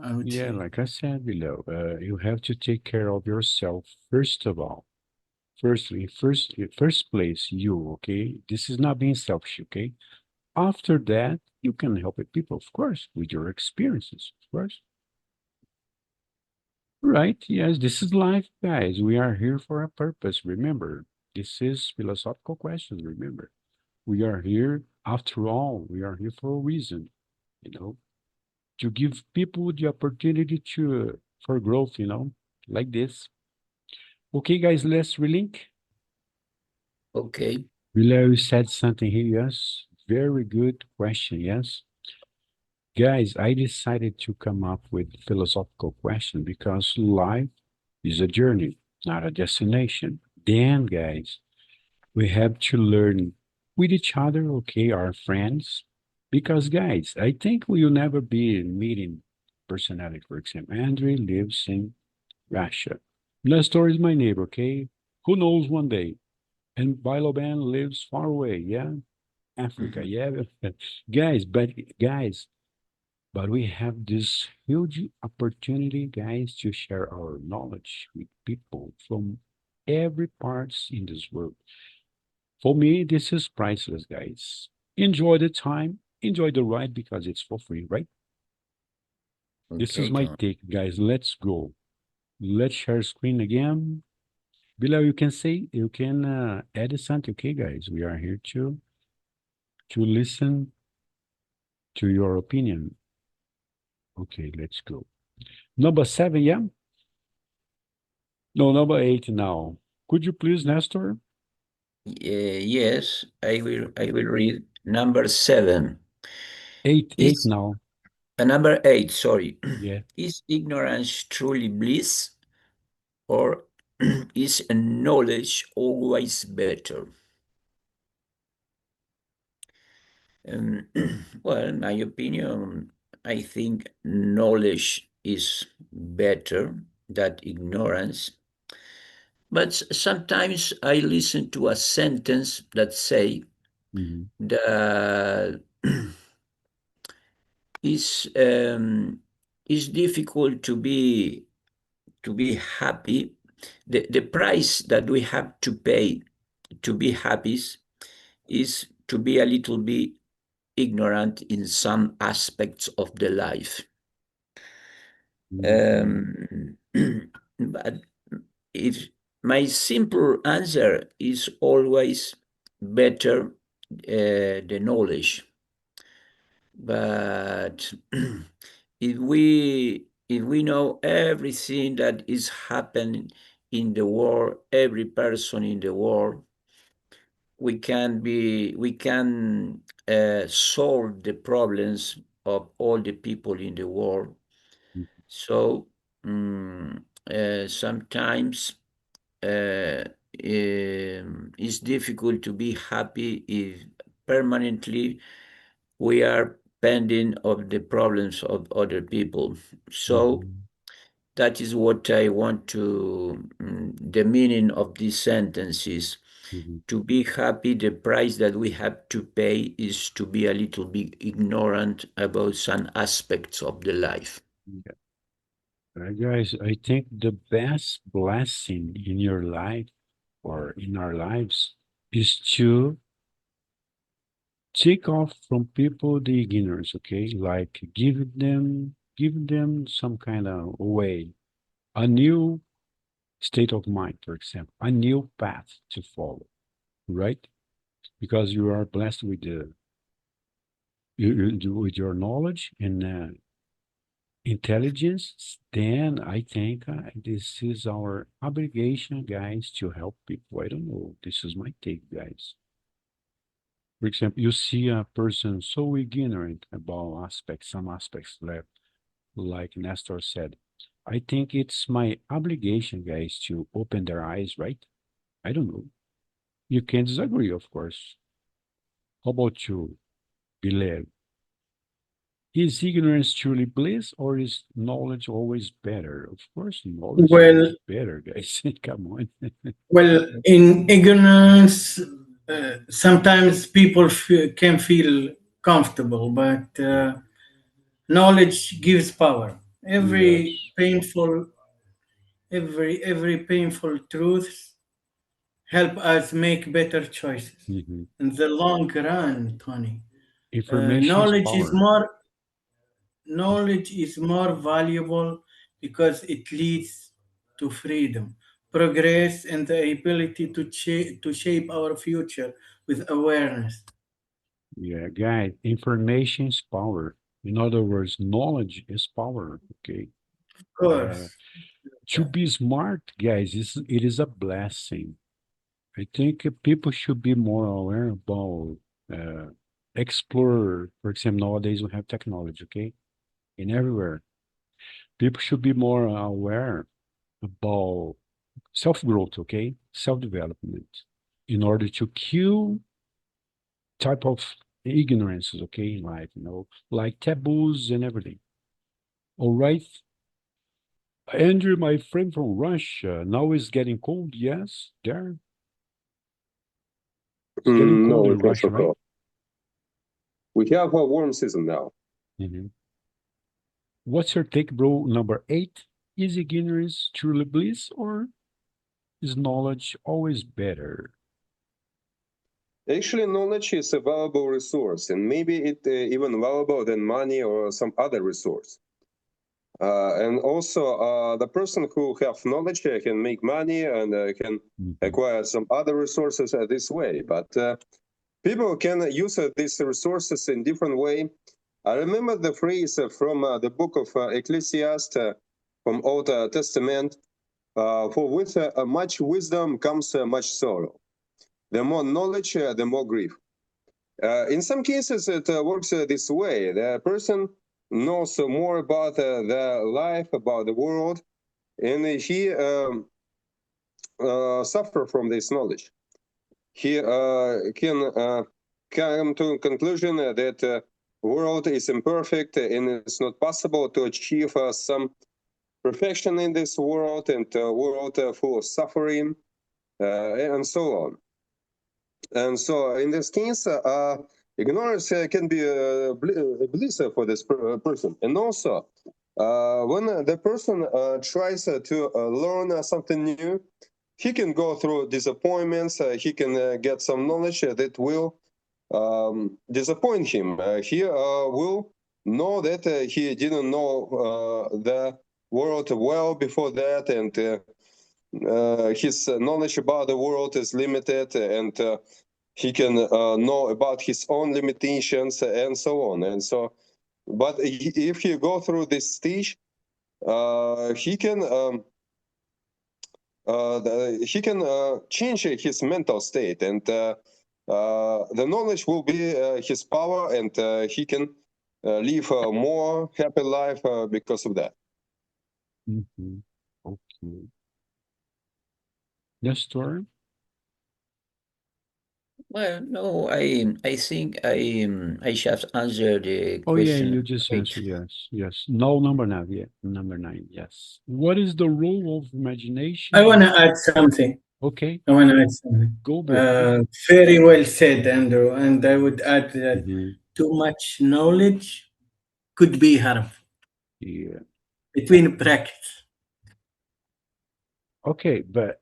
I would Yeah, say. like I said below, you have to take care of yourself first of all. Firstly, first place, you, okay? This is not being selfish, okay? After that, you can help the people, of course, with your experiences, of course. Right? Yes, this is life, guys. We are here for a purpose. Remember, this is philosophical questions. Remember, we are here, after all, we are here for a reason, you know, to give people the opportunity to for growth, like this. Okay, guys, let's relink. Okay. Below said something here, yes. Very good question, yes. Guys, I decided to come up with philosophical question because life is a journey, not a destination. Then, guys, we have to learn with each other, okay, our friends. Because, guys, I think we will never be meeting personality. For example, Andre lives in Russia. Nestor is my neighbor, okay? Who knows one day? And Biloban lives far away, yeah? Africa, Mhm. yeah. Guys, but we have this huge opportunity, guys, to share our knowledge with people from every parts in this world. For me, this is priceless, guys. Enjoy the time, enjoy the ride because it's for free, right? This is Okay, my John. take, guys. Let's go. Let's share screen again. Below, you can say, you can add something, okay, guys? We are here to listen to your opinion. Okay, let's go. Number 7, yeah? No, number 8 now. Could you please, Nestor? Yes, I will read number 7. 8 Is now. number 8, sorry. Yeah. Is ignorance truly bliss, or is knowledge always better? Um, well, in my opinion, I think knowledge is better than ignorance. But sometimes I listen to a sentence that say Mhm. that is is difficult to be happy. The price that we have to pay to be happy is to be a little bit ignorant in some aspects of the life. Mhm. Um, but if my simple answer is always better the knowledge, but if we know everything that is happening in the world, every person in the world, we can solve the problems of all the people in the world. Mhm. So sometimes it's difficult to be happy if permanently we are pending of the problems of other people. So Mhm. that is what I want to, the meaning of this sentence is Mhm. to be happy, the price that we have to pay is to be a little bit ignorant about some aspects of the life. Yeah. Guys, I think the best blessing in your life or in our lives is to take off from people the ignorance, okay? Like give them some kind of way, a new state of mind, for example, a new path to follow, right? Because you are blessed with with your knowledge and intelligence, then I think this is our obligation, guys, to help people. I don't know. This is my take, guys. For example, you see a person so ignorant about some aspects left, like Nestor said. I think it's my obligation, guys, to open their eyes, right? I don't know. You can disagree, of course. How about you, Bilal? Is ignorance truly bliss, or is knowledge always better? Of course, knowledge is Well, always better, guys. Come on. well, in ignorance, sometimes people can feel comfortable, but knowledge gives power. Yes. Every painful truth help us make better choices Mhm. in the long run, Tony. Information is Knowledge is power. more valuable because it leads to freedom, progress, and the ability to shape our future with awareness. Yeah, guys, information is power. In other words, knowledge is power. Okay. Of Uh, course. to be smart, guys, it is a blessing. I think people should be more aware about uh, explore. For example, nowadays we have technology, okay, in everywhere. People should be more aware about self-growth, okay, self-development, in order to kill type of ignorances, okay, in life, like taboos and everything. All right, Andrew, my friend from Russia, now it's getting cold. Yes, there, it's getting cold No, in it's not Russia, so right? cold. We have a warm season now. Mhm. What's your take, bro? Number 8, is ignorance truly bliss, or is knowledge always better? Actually, knowledge is a valuable resource, and maybe it even valuable than money or some other resource. And also, the person who have knowledge can make money and can Mhm. acquire some other resources this way. But people can use these resources in different way. I remember the phrase from the book of Ecclesiastes from Old Testament, for with much wisdom comes much sorrow. The more knowledge, the more grief. In some cases, it works this way. The person knows more about the life, about the world, and he suffer from this knowledge. He can come to a conclusion that world is imperfect and it's not possible to achieve some perfection in this world, and world full of suffering, and so on. And so, in this case, ignorance can be a bliss for this person. And also, when the person tries to learn something new, he can go through disappointments. He can get some knowledge that will disappoint him. He will know that he didn't know the world well before that, and his knowledge about the world is limited, and he can know about his own limitations and so on. And so, but if he go through this stage, he can change his mental state, and the knowledge will be his power, and he can live a more happy life because of that. Mhm. Okay. Nestor? Well, no, I think I just answered the Oh, yeah, question. you just Wait. answered yes. Yes. No, number 9. Yeah, number 9. Yes. What is the role of imagination I want in... to add something. Okay, I want to add something. go, bro. Very well said, Andrew. And I would add that Mhm. too much knowledge could be harmful. Yeah. Between brackets. Okay, but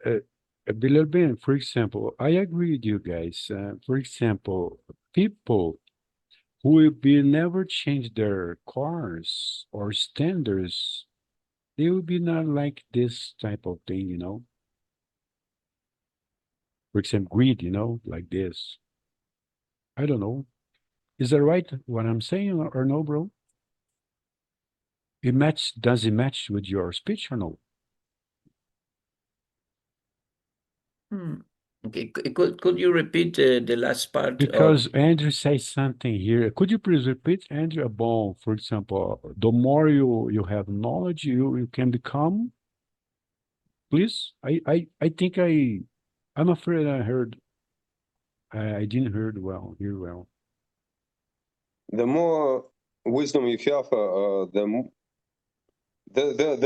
Bilal, for example, I agree with you guys. For example, people who will be never change their cars or standards, they will be not like this type of thing. For example, greed, like this. I don't know. Is that right what I'm saying, or no, bro? Does it match with your speech or no? Hmm. Okay, could you repeat the last part of? Because Andrew says something here. Could you please repeat, Andrew, about, for example, the more you have knowledge, you can become, please? I think I'm afraid I didn't hear well. The more wisdom you have, the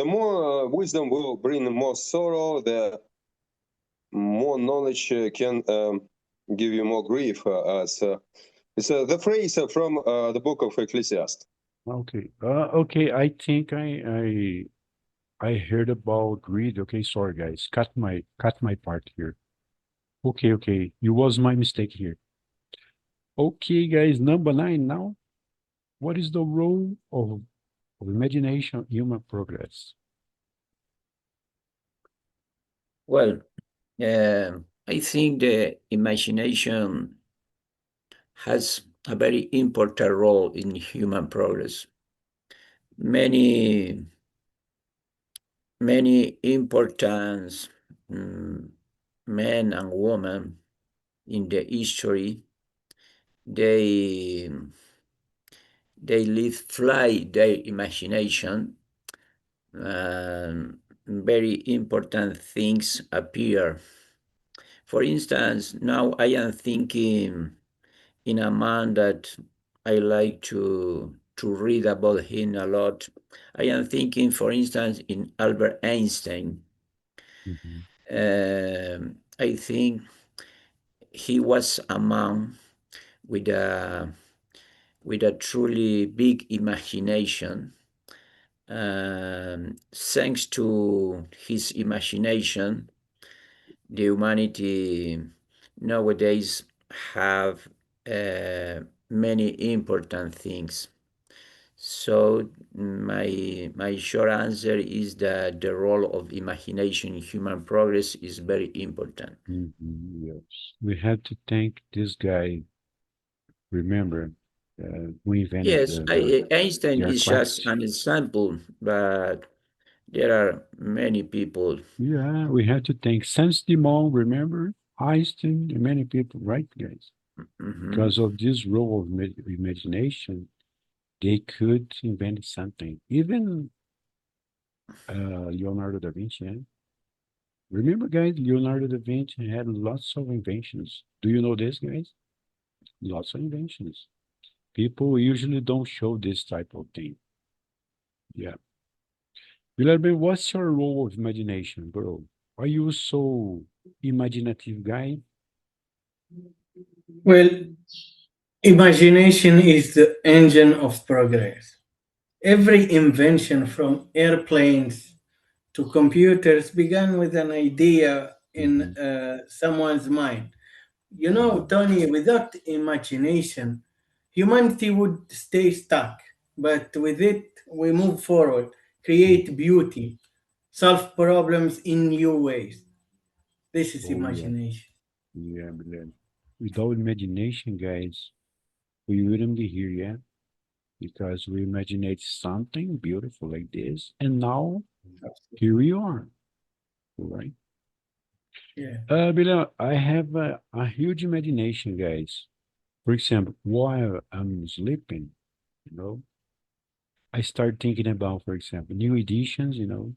more wisdom will bring more sorrow, the more knowledge can give you more grief. It's the phrase from the book of Ecclesiastes. Okay. Okay. I think I heard about greed. Okay. Sorry, guys. Cut my part here. Okay. Okay. It was my mistake here. Okay, guys. Number 9 now. What is the role of imagination in human progress? Well, I think the imagination has a very important role in human progress. Many important men and women in the history, they fly their imagination. Very important things appear. For instance, now I am thinking in a man that I like to read about him a lot. I am thinking, for instance, in Albert Einstein. I think he was a man with a truly big imagination. Thanks to his imagination, the humanity nowadays have many important things. So my short answer is that the role of imagination in human progress is very important. Yes. We have to thank this guy. Remember, who invented Yes, Einstein the is just aircraft. an example, but there are many people. Yeah, we have to thank Saint-Simon, remember? Einstein, and many people, right, guys? Mhm. Because of this role of imagination, they could invent something. Even Leonardo da Vinci, yeah? Remember, guys, Leonardo da Vinci had lots of inventions. Do you know this, guys? Lots of inventions. People usually don't show this type of thing. Yeah. Guilherme, what's your role of imagination, bro? Are you so imaginative guy? Well, imagination is the engine of progress. Every invention from airplanes to computers began with an idea in Mhm. someone's mind. You know, Tony, without imagination, humanity would stay stuck. But with it, we move forward, create beauty, solve problems in new ways. This is Oh yeah, imagination. yeah, Guilherme. Without imagination, guys, we wouldn't be here yet because we imaginate something beautiful like this, and now here we are, right? Yeah. Bilal, I have a huge imagination, guys. For example, while I'm sleeping, you know, I start thinking about, for example, new editions, new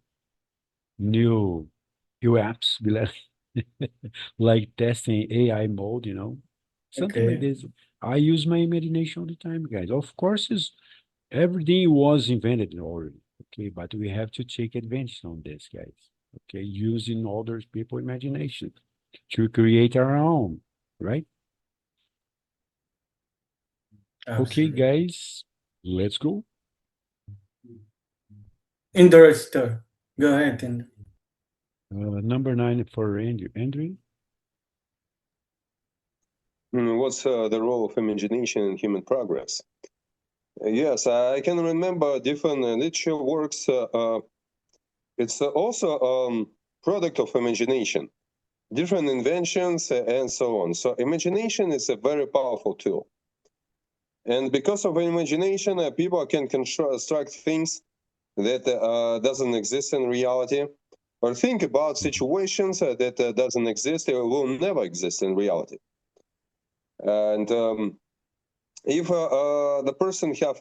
new apps, Bilal, like testing AI mode, something like Okay. this. I use my imagination all the time, guys. Of course, everything was invented already, okay, but we have to take advantage on this, guys. Okay, using other people's imagination to create our own, right? Okay, Absolutely. guys, let's go. Interestor. Go ahead. And Number 9 for Andrew. Andrew? What's the role of imagination in human progress? Yes, I can remember different literature works. It's also product of imagination, different inventions and so on. So imagination is a very powerful tool. And because of imagination, people can construct things that doesn't exist in reality, or think about situations that doesn't exist or will never exist in reality. And if the person have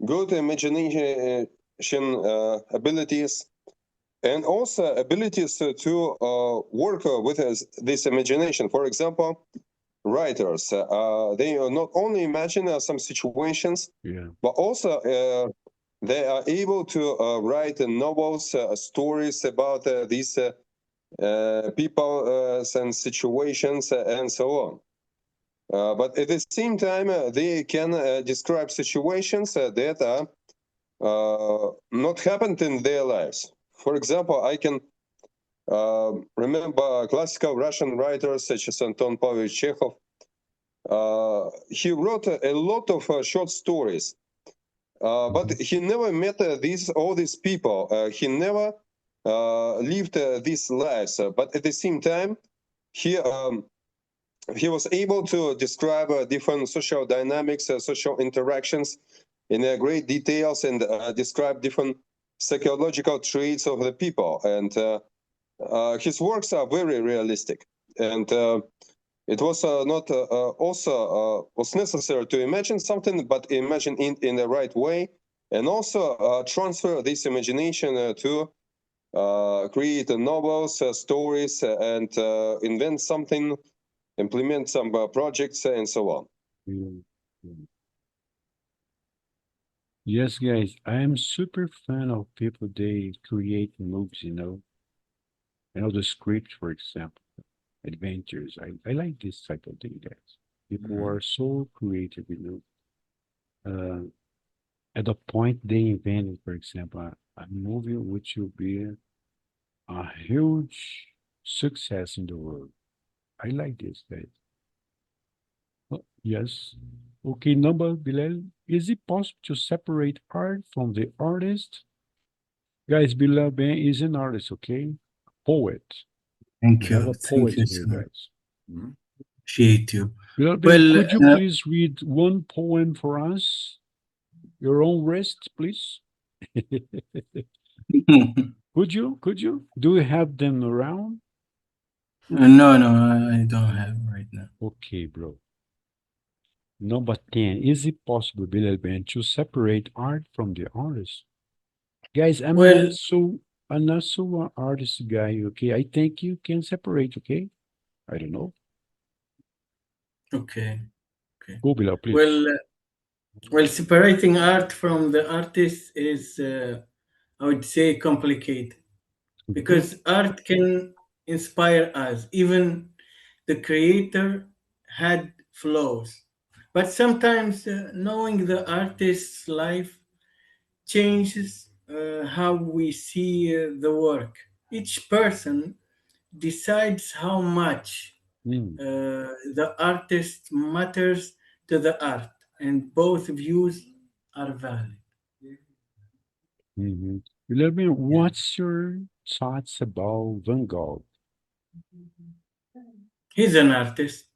good imagination abilities and also abilities to work with this imagination, for example, writers. They not only imagine some situations, Yeah. but also they are able to write novels, stories about these people and situations and so on. But at the same time, they can describe situations that are not happened in their lives. For example, I can remember classical Russian writers such as Anton Pavlovich Chekhov. He wrote a lot of short stories, but he never met all these people. He never lived these lives. But at the same time, he was able to describe different social dynamics, social interactions in great details, and describe different psychological traits of the people. And his works are very realistic. And it was not also was necessary to imagine something, but imagine it in the right way, and also transfer this imagination to create novels, stories, and invent something, implement some projects, and so on. Mm, mm. Yes, guys, I am super fan of people they create movies, the script, for example, adventures. I like this type of thing, guys. People Mhm. are so creative, at the point they invented, for example, a movie which will be a huge success in the world. I like this, guys. Oh, yes. Okay, number Bilal, is it possible to separate art from the artist? Guys, Bilal Ben is an artist, okay? Poet. Thank We have you. a Thank poet you, here, sir. guys. Mhm. Appreciate you. Bilal Ben, Well, could you please read one poem for us? Your own wrist, please. Could you? Could you? Do you have them around? no, no, I don't have right now. Okay, bro. Number 10. Is it possible, Bilal Ben, to separate art from the artist? Guys, Well, I'm not so an artist guy, okay? I think you can separate, okay? I don't know. okay, okay. Go, Bilal, please. Well, separating art from the artist is, I would say, complicated Mhm. because art can inspire us. Even the creator had flaws. But sometimes knowing the artist's life changes how we see the work. Each person decides how much Mm, the artist matters to the art, and both views are valid. mhm. Bilal Ben, Yeah. what's your thoughts about Van Gogh? He's an artist.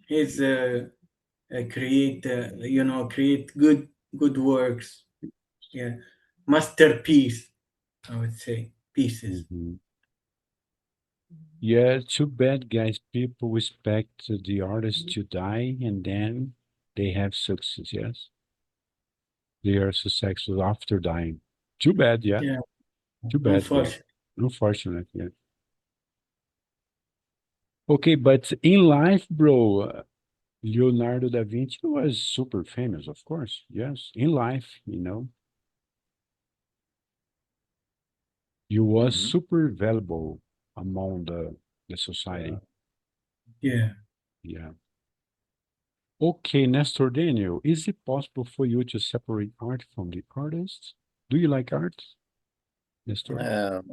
He's create create good works. Yeah, masterpiece. I would say pieces. Mhm. Yeah, too bad, guys. People expect the artist to die and then they have success, yes? They are successful after dying. Too bad, yeah. Yeah, Too bad, yeah. unfortunately. Unfortunate, yeah. Okay, but in life, bro, Leonardo da Vinci was super famous, of course. Yes, in life, he was Mhm. super valuable among the society. Yeah. Yeah. Okay, Nestor Daniel, is it possible for you to separate art from the artist? Do you like art, Nestor?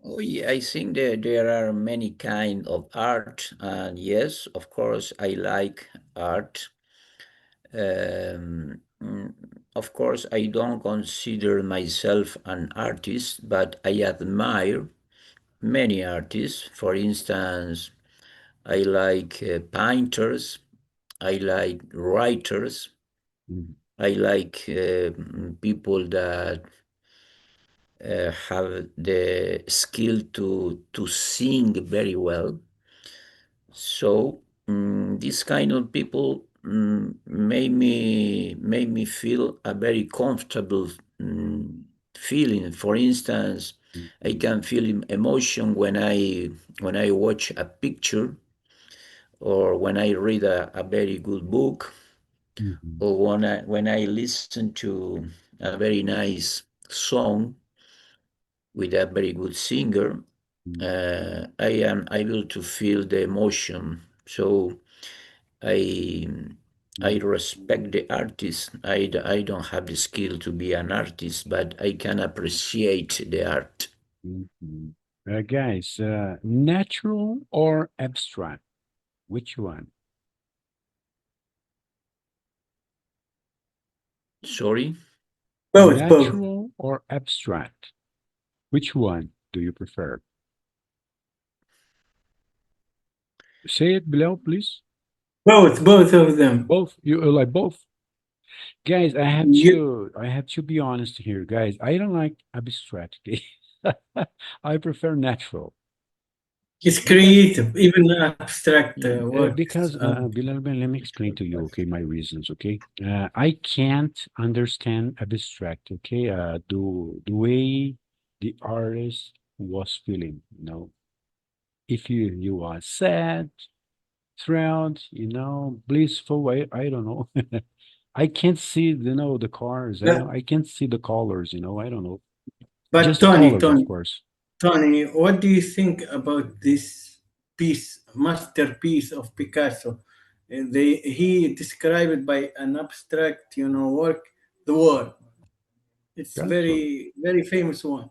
Oh yeah, I think that there are many kind of art, and yes, of course, I like art. Of course, I don't consider myself an artist, but I admire many artists. For instance, I like painters, I like writers, Mhm. I like people that have the skill to sing very well. So these kind of people made me feel a very comfortable feeling. For instance, I Mhm. can feel emotion when I watch a picture or when I read a very good book, Mhm. or when I listen to a very nice song with a very good singer, I am able to feel the emotion. So I I respect the artist. I don't have the skill to be an artist, but I can appreciate the art. Mhm. Guys, natural or abstract? Which one? Sorry? Both, both, Natural or abstract? Which one do you prefer? Say it below, please. both of them. Both. You like both? Guys, You, I have to be honest here, guys. I don't like abstract. Okay? I prefer natural it's because creative, even abstract works. Bilal, let me explain to you, okay, my reasons, okay? I can't understand abstract, okay? The way the artist was feeling, you know. If you are sad, thrilled, you know, blissful, I don't know. I can't see, you know, the cars. Yeah, I can't see the colors, you know. I don't know. but Just the colors, of Tony, course. Tony, what do you think about this piece, masterpiece of Picasso? He described it by an abstract, work, the war. It's That's what. very famous one.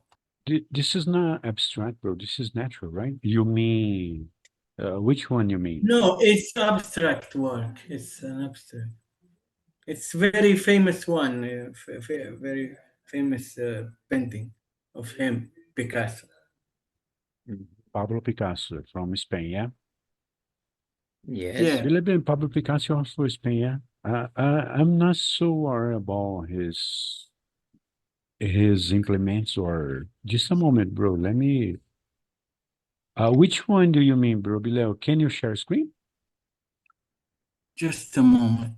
This is not abstract, bro. This is natural, right? You mean, which one you mean? No, it's abstract work. It's an abstract. It's very famous one, very famous painting of him, Picasso. Mm. Pablo Picasso from Spain, yeah? Yes. Yeah, Believe in Pablo Picasso also Spain, yeah? I'm not so worried about his implements or just a moment, bro. Let me. Which one do you mean, bro? Below, can you share screen? just a moment.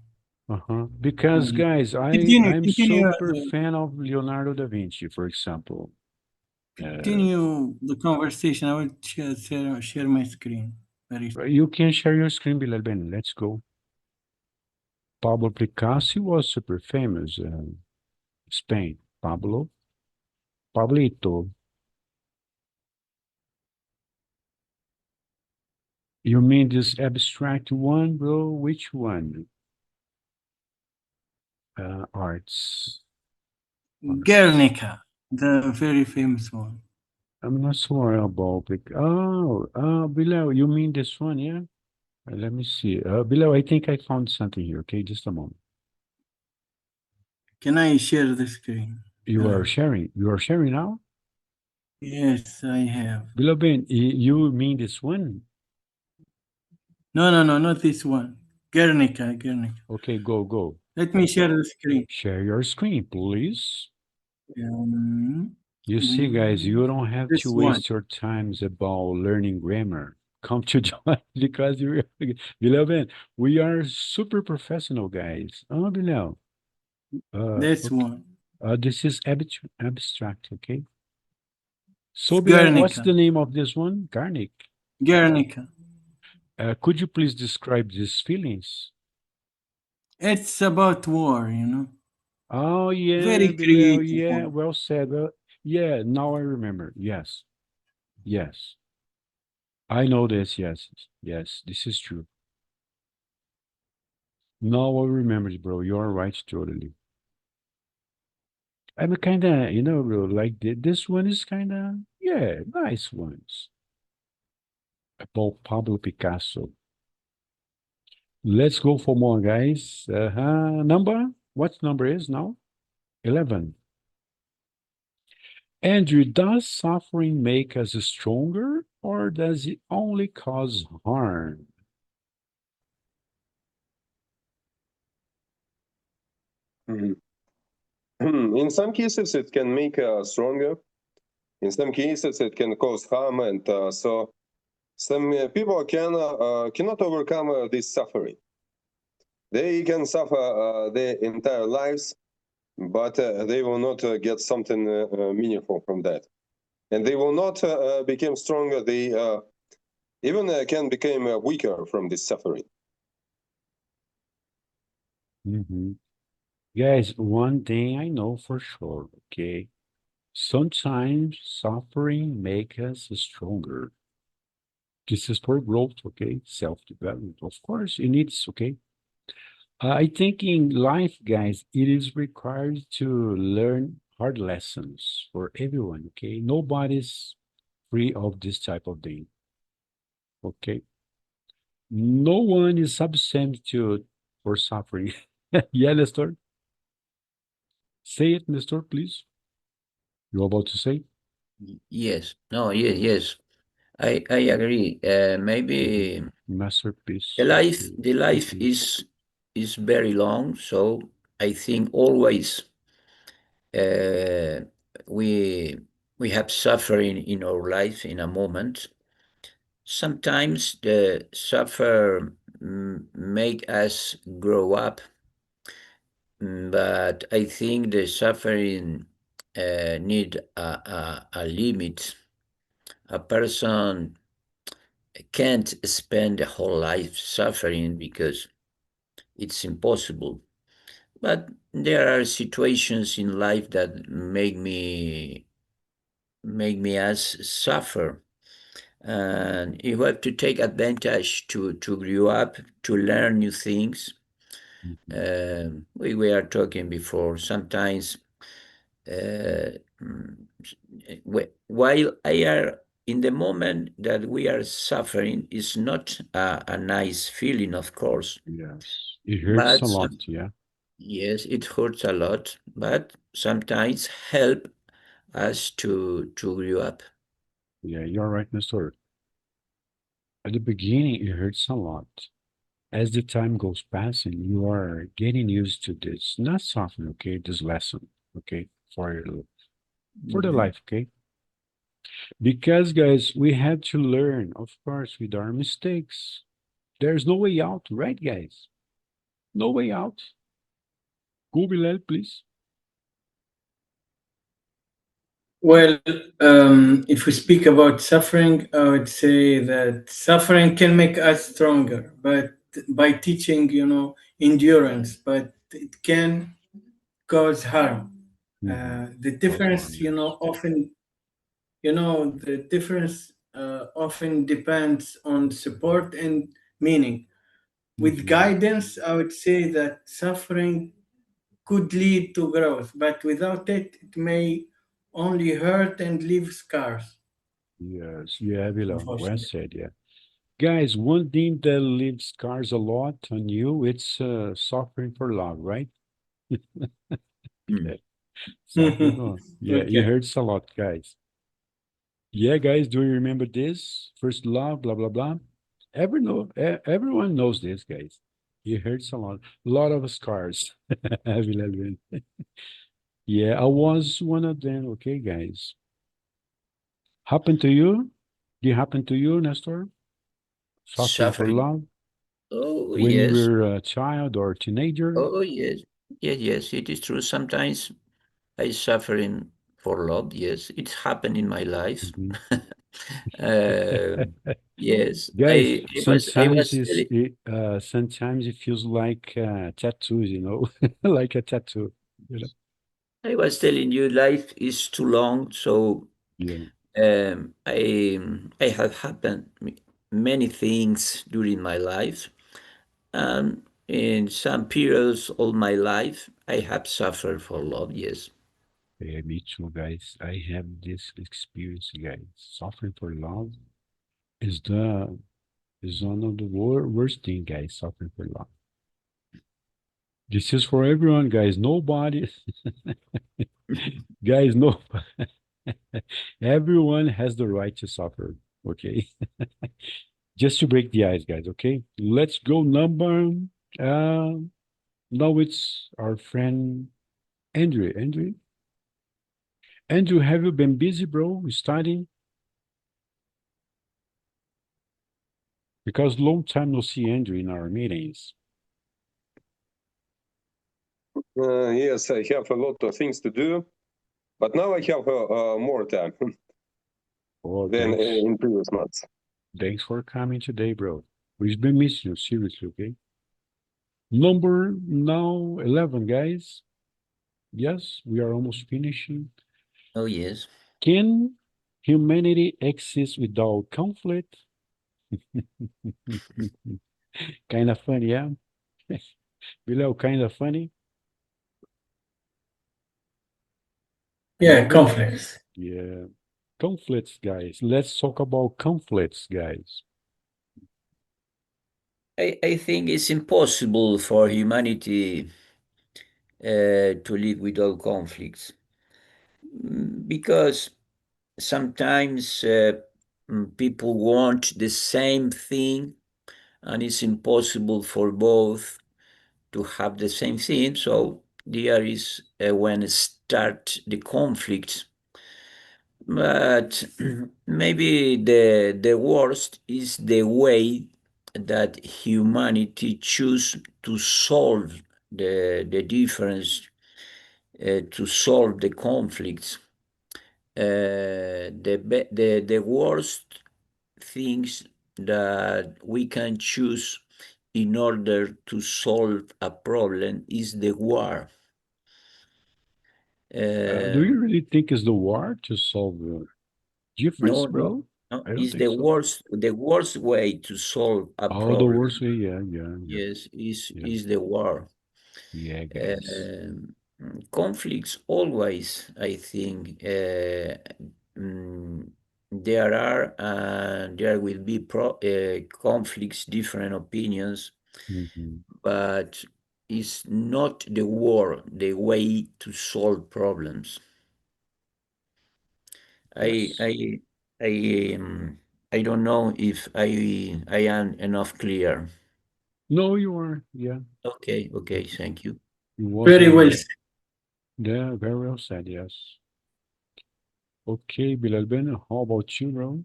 Uh-huh. Because guys, Continue, I'm continue, super fan of Leonardo da Vinci, for example. Uh, continue the conversation. I will share my screen. Very. you can share your screen, Bilal Ben. Let's go. Pablo Picasso was super famous. Spain. Pablito. You mean this abstract one, bro? Which one? Arts. Arts. Guernica, the very famous one. I'm not sure about it. Bilal, you mean this one, yeah? Let me see. Bilal, I think I found something here. Okay, just a moment. Can I share the screen? You are sharing. You are sharing now? Yes, I have. Bilal Ben, you mean this one? No, not this one. Guernica. Okay, go. Let me share the screen. Share your screen, please. Um, You see, guys, you don't have to this one. waste your times about learning grammar. Come to join because you Bilal, we are super professional, guys. Oh, Bilal. This Okay. one. This is abstract, okay? It's So, Bilal, what's Guernica. the name of this one? Garnic. Guernica. Could you please describe these feelings? It's about war. Oh, yeah, Very Bilal. creative Yeah, one. well said. Yeah, now I remember. Yes. I know this. Yes, this is true. Now I remember, bro. You're right, totally. I'm kind of, bro, like this one is kind of, yeah, nice ones. About Pablo Picasso. Let's go for more, guys. Number? What number is now? 11. Andrew, does suffering make us stronger or does it only cause harm? Mhm. In some cases, it can make stronger. In some cases, it can cause harm, and so some people cannot overcome this suffering. They can suffer their entire lives, but they will not get something meaningful from that, and they will not become stronger. They even can become weaker from this suffering. Guys, one thing I know for sure, okay? Sometimes suffering make us stronger. This is for growth, okay? Self-development, of course, it needs, okay? I think in life, guys, it is required to learn hard lessons for everyone, okay? Nobody's free of this type of thing, okay? No one is substitute for suffering. Yeah, Nestor? Say it, Nestor, please. You're about to say? Yes. No, yes. I agree. Maybe Masterpiece. the life is very long, so I think always uh, we we have suffering in our life in a moment. Sometimes the suffer make us grow up, but I think the suffering need a limit. A person can't spend the whole life suffering because it's impossible. But there are situations in life that make me as suffer, and you have to take advantage to grow up, to learn new things. We were talking before. Sometimes, uh, mm, while I are in the moment that we are suffering, is not a nice feeling, of course, Yes. It hurts but a lot, yeah. yes, it hurts a lot, but sometimes help us to grow up. Yeah, you're right, Nestor. At the beginning, it hurts a lot. As the time goes passing, you are getting used to this. Not suffering, okay? This lesson, okay? For the Mhm. life, okay? Because, guys, we had to learn, of course, with our mistakes. There's no way out, right, guys? No way out. Google help, please. Well, if we speak about suffering, I would say that suffering can make us stronger, but by teaching, endurance, but it can cause harm. The Cause harm, difference, yes. the difference often depends on support and meaning. With guidance, I would say that suffering could lead to growth, but without it, it may only hurt and leave scars, Yes, yeah, below. Well unfortunately. said, yeah. Guys, one thing that leaves scars a lot on you, it's suffering for love, right? Mm. Okay. Suffering for love. Yeah, it Okay. hurts a lot, guys. Yeah, guys, do you remember this? First love, blah, blah, blah. Everyone knows this, guys. It hurts a lot. A lot of scars. Bilal. Yeah, I was one of them. Okay, guys. Happened to you? Did it happen to you, Nestor? Suffering for Suffering. love Oh when you yes. were a child or teenager? Oh yes. Yes, it is true. Sometimes I suffering for love. Yes, it happened in my life. Mhm. uh, yes, Guys, I sometimes was telling, sometimes it feels like tattoos, like a tattoo. You know? I was telling you life is too long, so Yeah. I have happened many things during my life, and in some periods of my life, I have suffered for love. Yes. Yeah, me too, guys. I have this experience, guys. Suffering for love is the is one of the worst thing, guys. Suffering for love. This is for everyone, guys. Nobody, guys, no, everyone has the right to suffer. Okay, just to break the ice, guys. Okay, let's go. Uh, now it's our friend Andrew. Andrew, have you been busy, bro? Studying? Because long time no see Andrew in our meetings. Yes, I have a lot of things to do, but now I have more time Oh, than thanks. in previous months. Thanks for coming today, bro. We've been missing you, seriously, okay? Number now 11, guys. Yes, we are almost finishing. Oh, yes. Can humanity exist without conflict? Kind of funny, yeah? Below, kind of funny. Yeah, Below, conflicts. yeah. Conflicts, guys. Let's talk about conflicts, guys. I think it's impossible for humanity to live without conflicts. Because sometimes people want the same thing, and it's impossible for both to have the same thing. So there is when start the conflict. But maybe the worst is the way that humanity choose to solve the difference, to solve the conflicts. The worst things that we can choose in order to solve a problem is the war. Do you Um, really think it's the war to solve the difference, no, no, bro? no. I don't It's think so. the worst way to solve a Oh, the worst problem. way, yeah, yeah, yeah, Yes, yeah, is the war. yeah, guys. Um, Conflicts always, I think, there will be conflicts, different opinions, Mhm. but it's not the war the way to solve problems. I Yes. I I I don't know if I am enough clear. No, you are, yeah. Okay, okay, thank you. It was Very well a, said. yeah, very well said, yes. Okay, Bilal Ben, how about you, bro?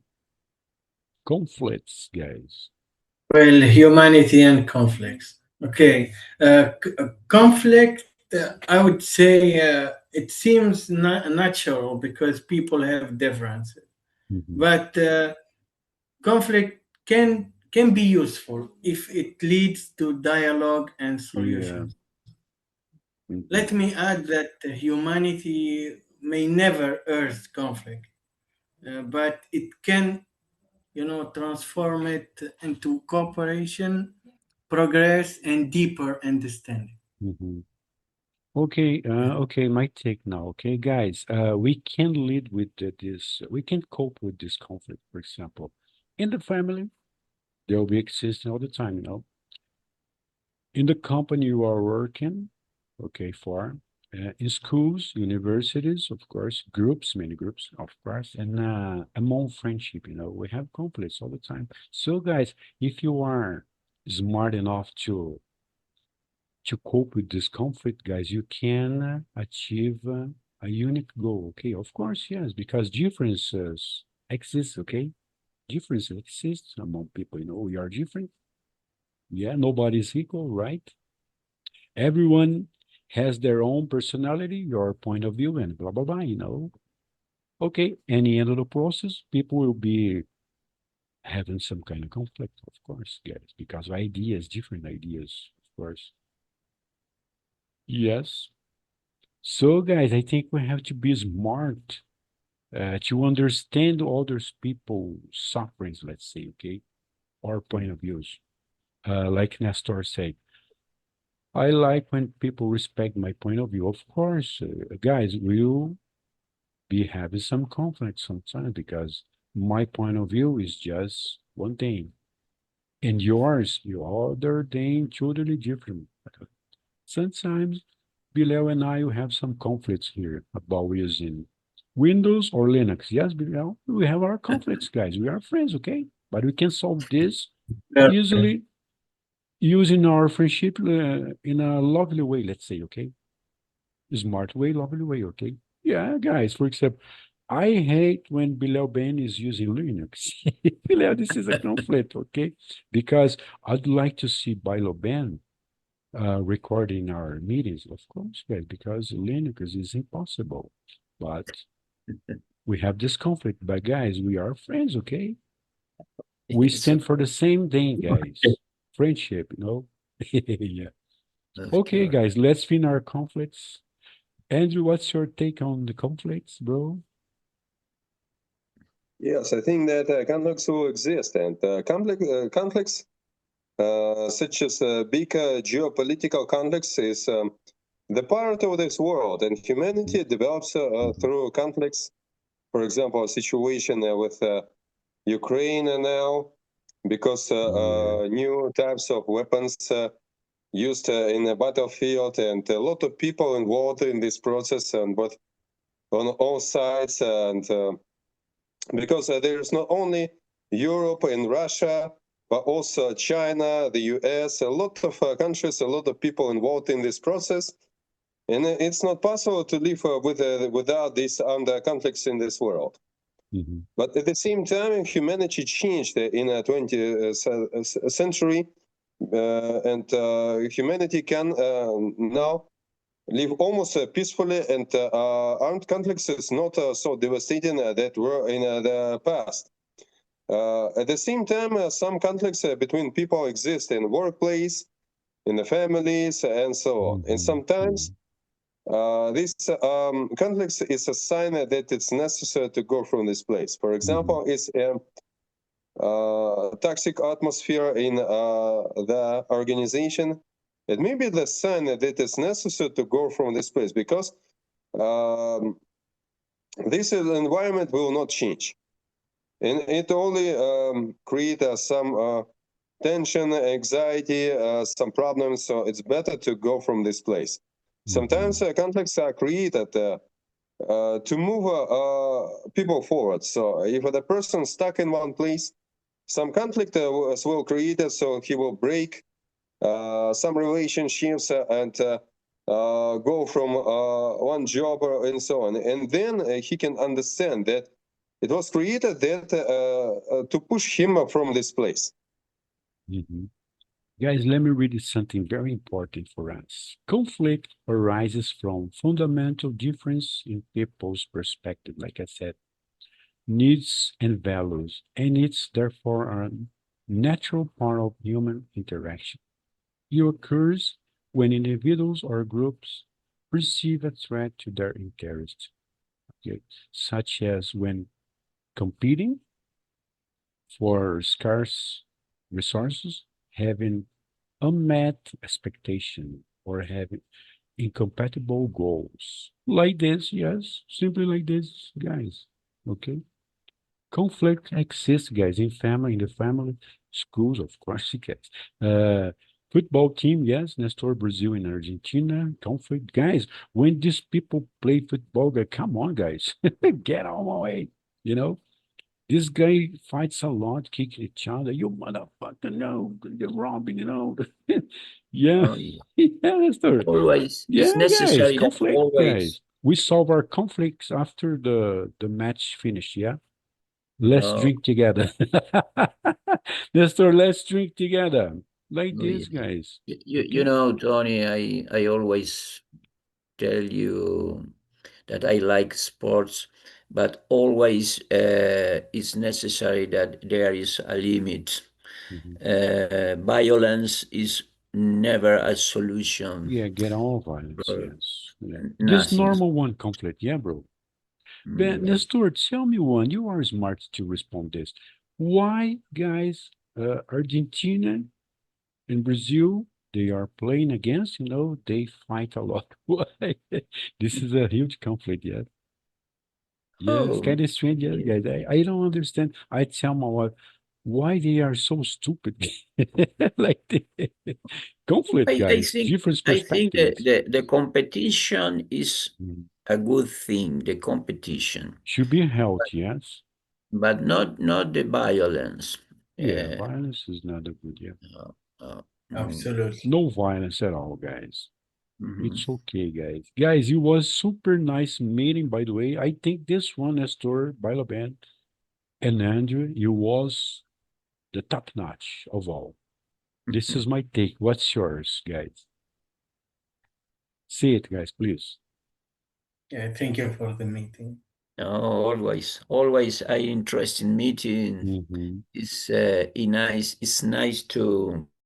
Conflicts, guys. Well, humanity and conflicts. Okay, conflict. I would say it seems natural because people have differences, Mhm. but conflict can be useful if it leads to dialogue and Yeah. solutions. Let Mhm. me add that humanity may never earth conflict, but it can, transform it into cooperation, progress, and deeper understanding. Mhm. Okay, okay, my take now. Okay, guys, we can lead with this, we can cope with this conflict, for example. In the family, they'll be existing all the time, you know. In the company you are working, okay, for, in schools, universities, of course, groups, many groups, of course, and among friendship, you know, we have conflicts all the time. So, guys, if you are smart enough to cope with this conflict, guys, you can achieve a unique goal. Okay, of course, yes, because differences exist. Okay, differences exist among people. You know, we are different. Yeah, nobody's equal, right? Everyone has their own personality, your point of view, and blah blah blah. You know, okay. And the end of the process, people will be having some kind of conflict, of course, guys, because ideas, different ideas, of course. Yes. So, guys, I think we have to be smart to understand others people's sufferings, let's say, okay, or point of views. Like Nestor said, I like when people respect my point of view. Of course, guys, we'll be having some conflict sometimes because my point of view is just one thing, and yours, your other thing, totally different. Sometimes Bilal and I will have some conflicts here about using Windows or Linux. Yes, Bilal, we have our conflicts, guys. We are friends, okay? But we can solve this Perfect. easily using our friendship in a lovely way, let's say, okay? Smart way, lovely way, okay? Yeah, guys, for example, I hate when Bilal Ben is using Linux. Bilal, this is a conflict, okay? Because I'd like to see Bilal Ben recording our meetings, of course, guys, because Linux is impossible. But we have this conflict. But guys, we are friends, okay? We So, stand for the same thing, guys. Friendship, you know? Yeah. of Okay, course. guys, let's fin our conflicts. Andrew, what's your take on the conflicts, bro? Yes, I think that conflicts will exist, and conflicts such as big geopolitical conflicts is the part of this world, and humanity develops through conflicts. For example, a situation with Ukraine now, because new types of weapons used in a battlefield, and a lot of people involved in this process, and both on all sides, and because there is not only Europe and Russia, but also China, the US, a lot of countries, a lot of people involved in this process. And it's not possible to live without these conflicts in this world. Mhm. But at the same time, humanity changed in the 20th century, and humanity can now live almost peacefully, and armed conflicts is not so devastating that were in the past. At the same time, some conflicts between people exist in the workplace, in the families, and so on. And Mhm. sometimes this conflicts is a sign that it's necessary to go from this place. For example, it's a toxic atmosphere in the organization. It may be the sign that it's necessary to go from this place, because this environment will not change. And it only creates some tension, anxiety, some problems. So it's better to go from this place. Sometimes conflicts are created to move people forward. So if the person stuck in one place, some conflict will create it, so he will break some relationships and go from one job and so on. And then he can understand that it was created that to push him from this place. Mhm. Guys, let me read you something very important for us. Conflict arises from fundamental difference in people's perspective, like I said, needs and values, and it's therefore a natural part of human interaction. It occurs when individuals or groups perceive a threat to their interests, okay, such as when competing for scarce resources, having unmet expectation, or having incompatible goals. Like this, yes, simply like this, guys. Okay. Conflict exists, guys, in family, in the family, schools, of course, guys. Football team, yes, Nestor, Brazil and Argentina, conflict. Guys, when these people play football, come on, guys, get out of my way, you know? This guy fights a lot, kick each other. You motherfucker, no, you're robbing, you know. Yeah, Oh, yeah. yeah, Nestor. Always, it's Yeah, guys, necessary that conflict, always. guys. We solve our conflicts after the match finish, yeah? Let's Oh, drink together. Nestor, let's drink together. Like oh, this, yes. guys. You Okay? know, Tony, I always tell you that I like sports, but always it's necessary that there is a limit. Mhm. Violence is never a solution Yeah, get all violence, for yes. Yeah. This nothing. normal one conflict, yeah, bro. But Yes. Nestor, tell me one. You are smart to respond this. Why, guys, Argentina and Brazil, they are playing against, they fight a lot. Why? This is a huge conflict, yeah. Yeah, it's Oh, kind of strange, yeah, yeah. guys. I don't understand. I tell my wife why they are so stupid. Like the conflict, I, I guys, think different I think that perspectives. the competition is Mm. a good thing, the competition, Should be healthy, yes. but not the violence. Yeah, Uh, violence is not a good, yeah. uh, uh, mm, Absolutely. No violence at all, guys. mhm. It's okay, guys. Guys, it was super nice meeting, by the way. I think this one, Nestor, Bailaban, and Andrew, you was the top notch of all. This is my take. What's yours, guys? Say it, guys, please. Yeah, thank you for the meeting. Oh, always I interest in meeting. Mhm. It's nice to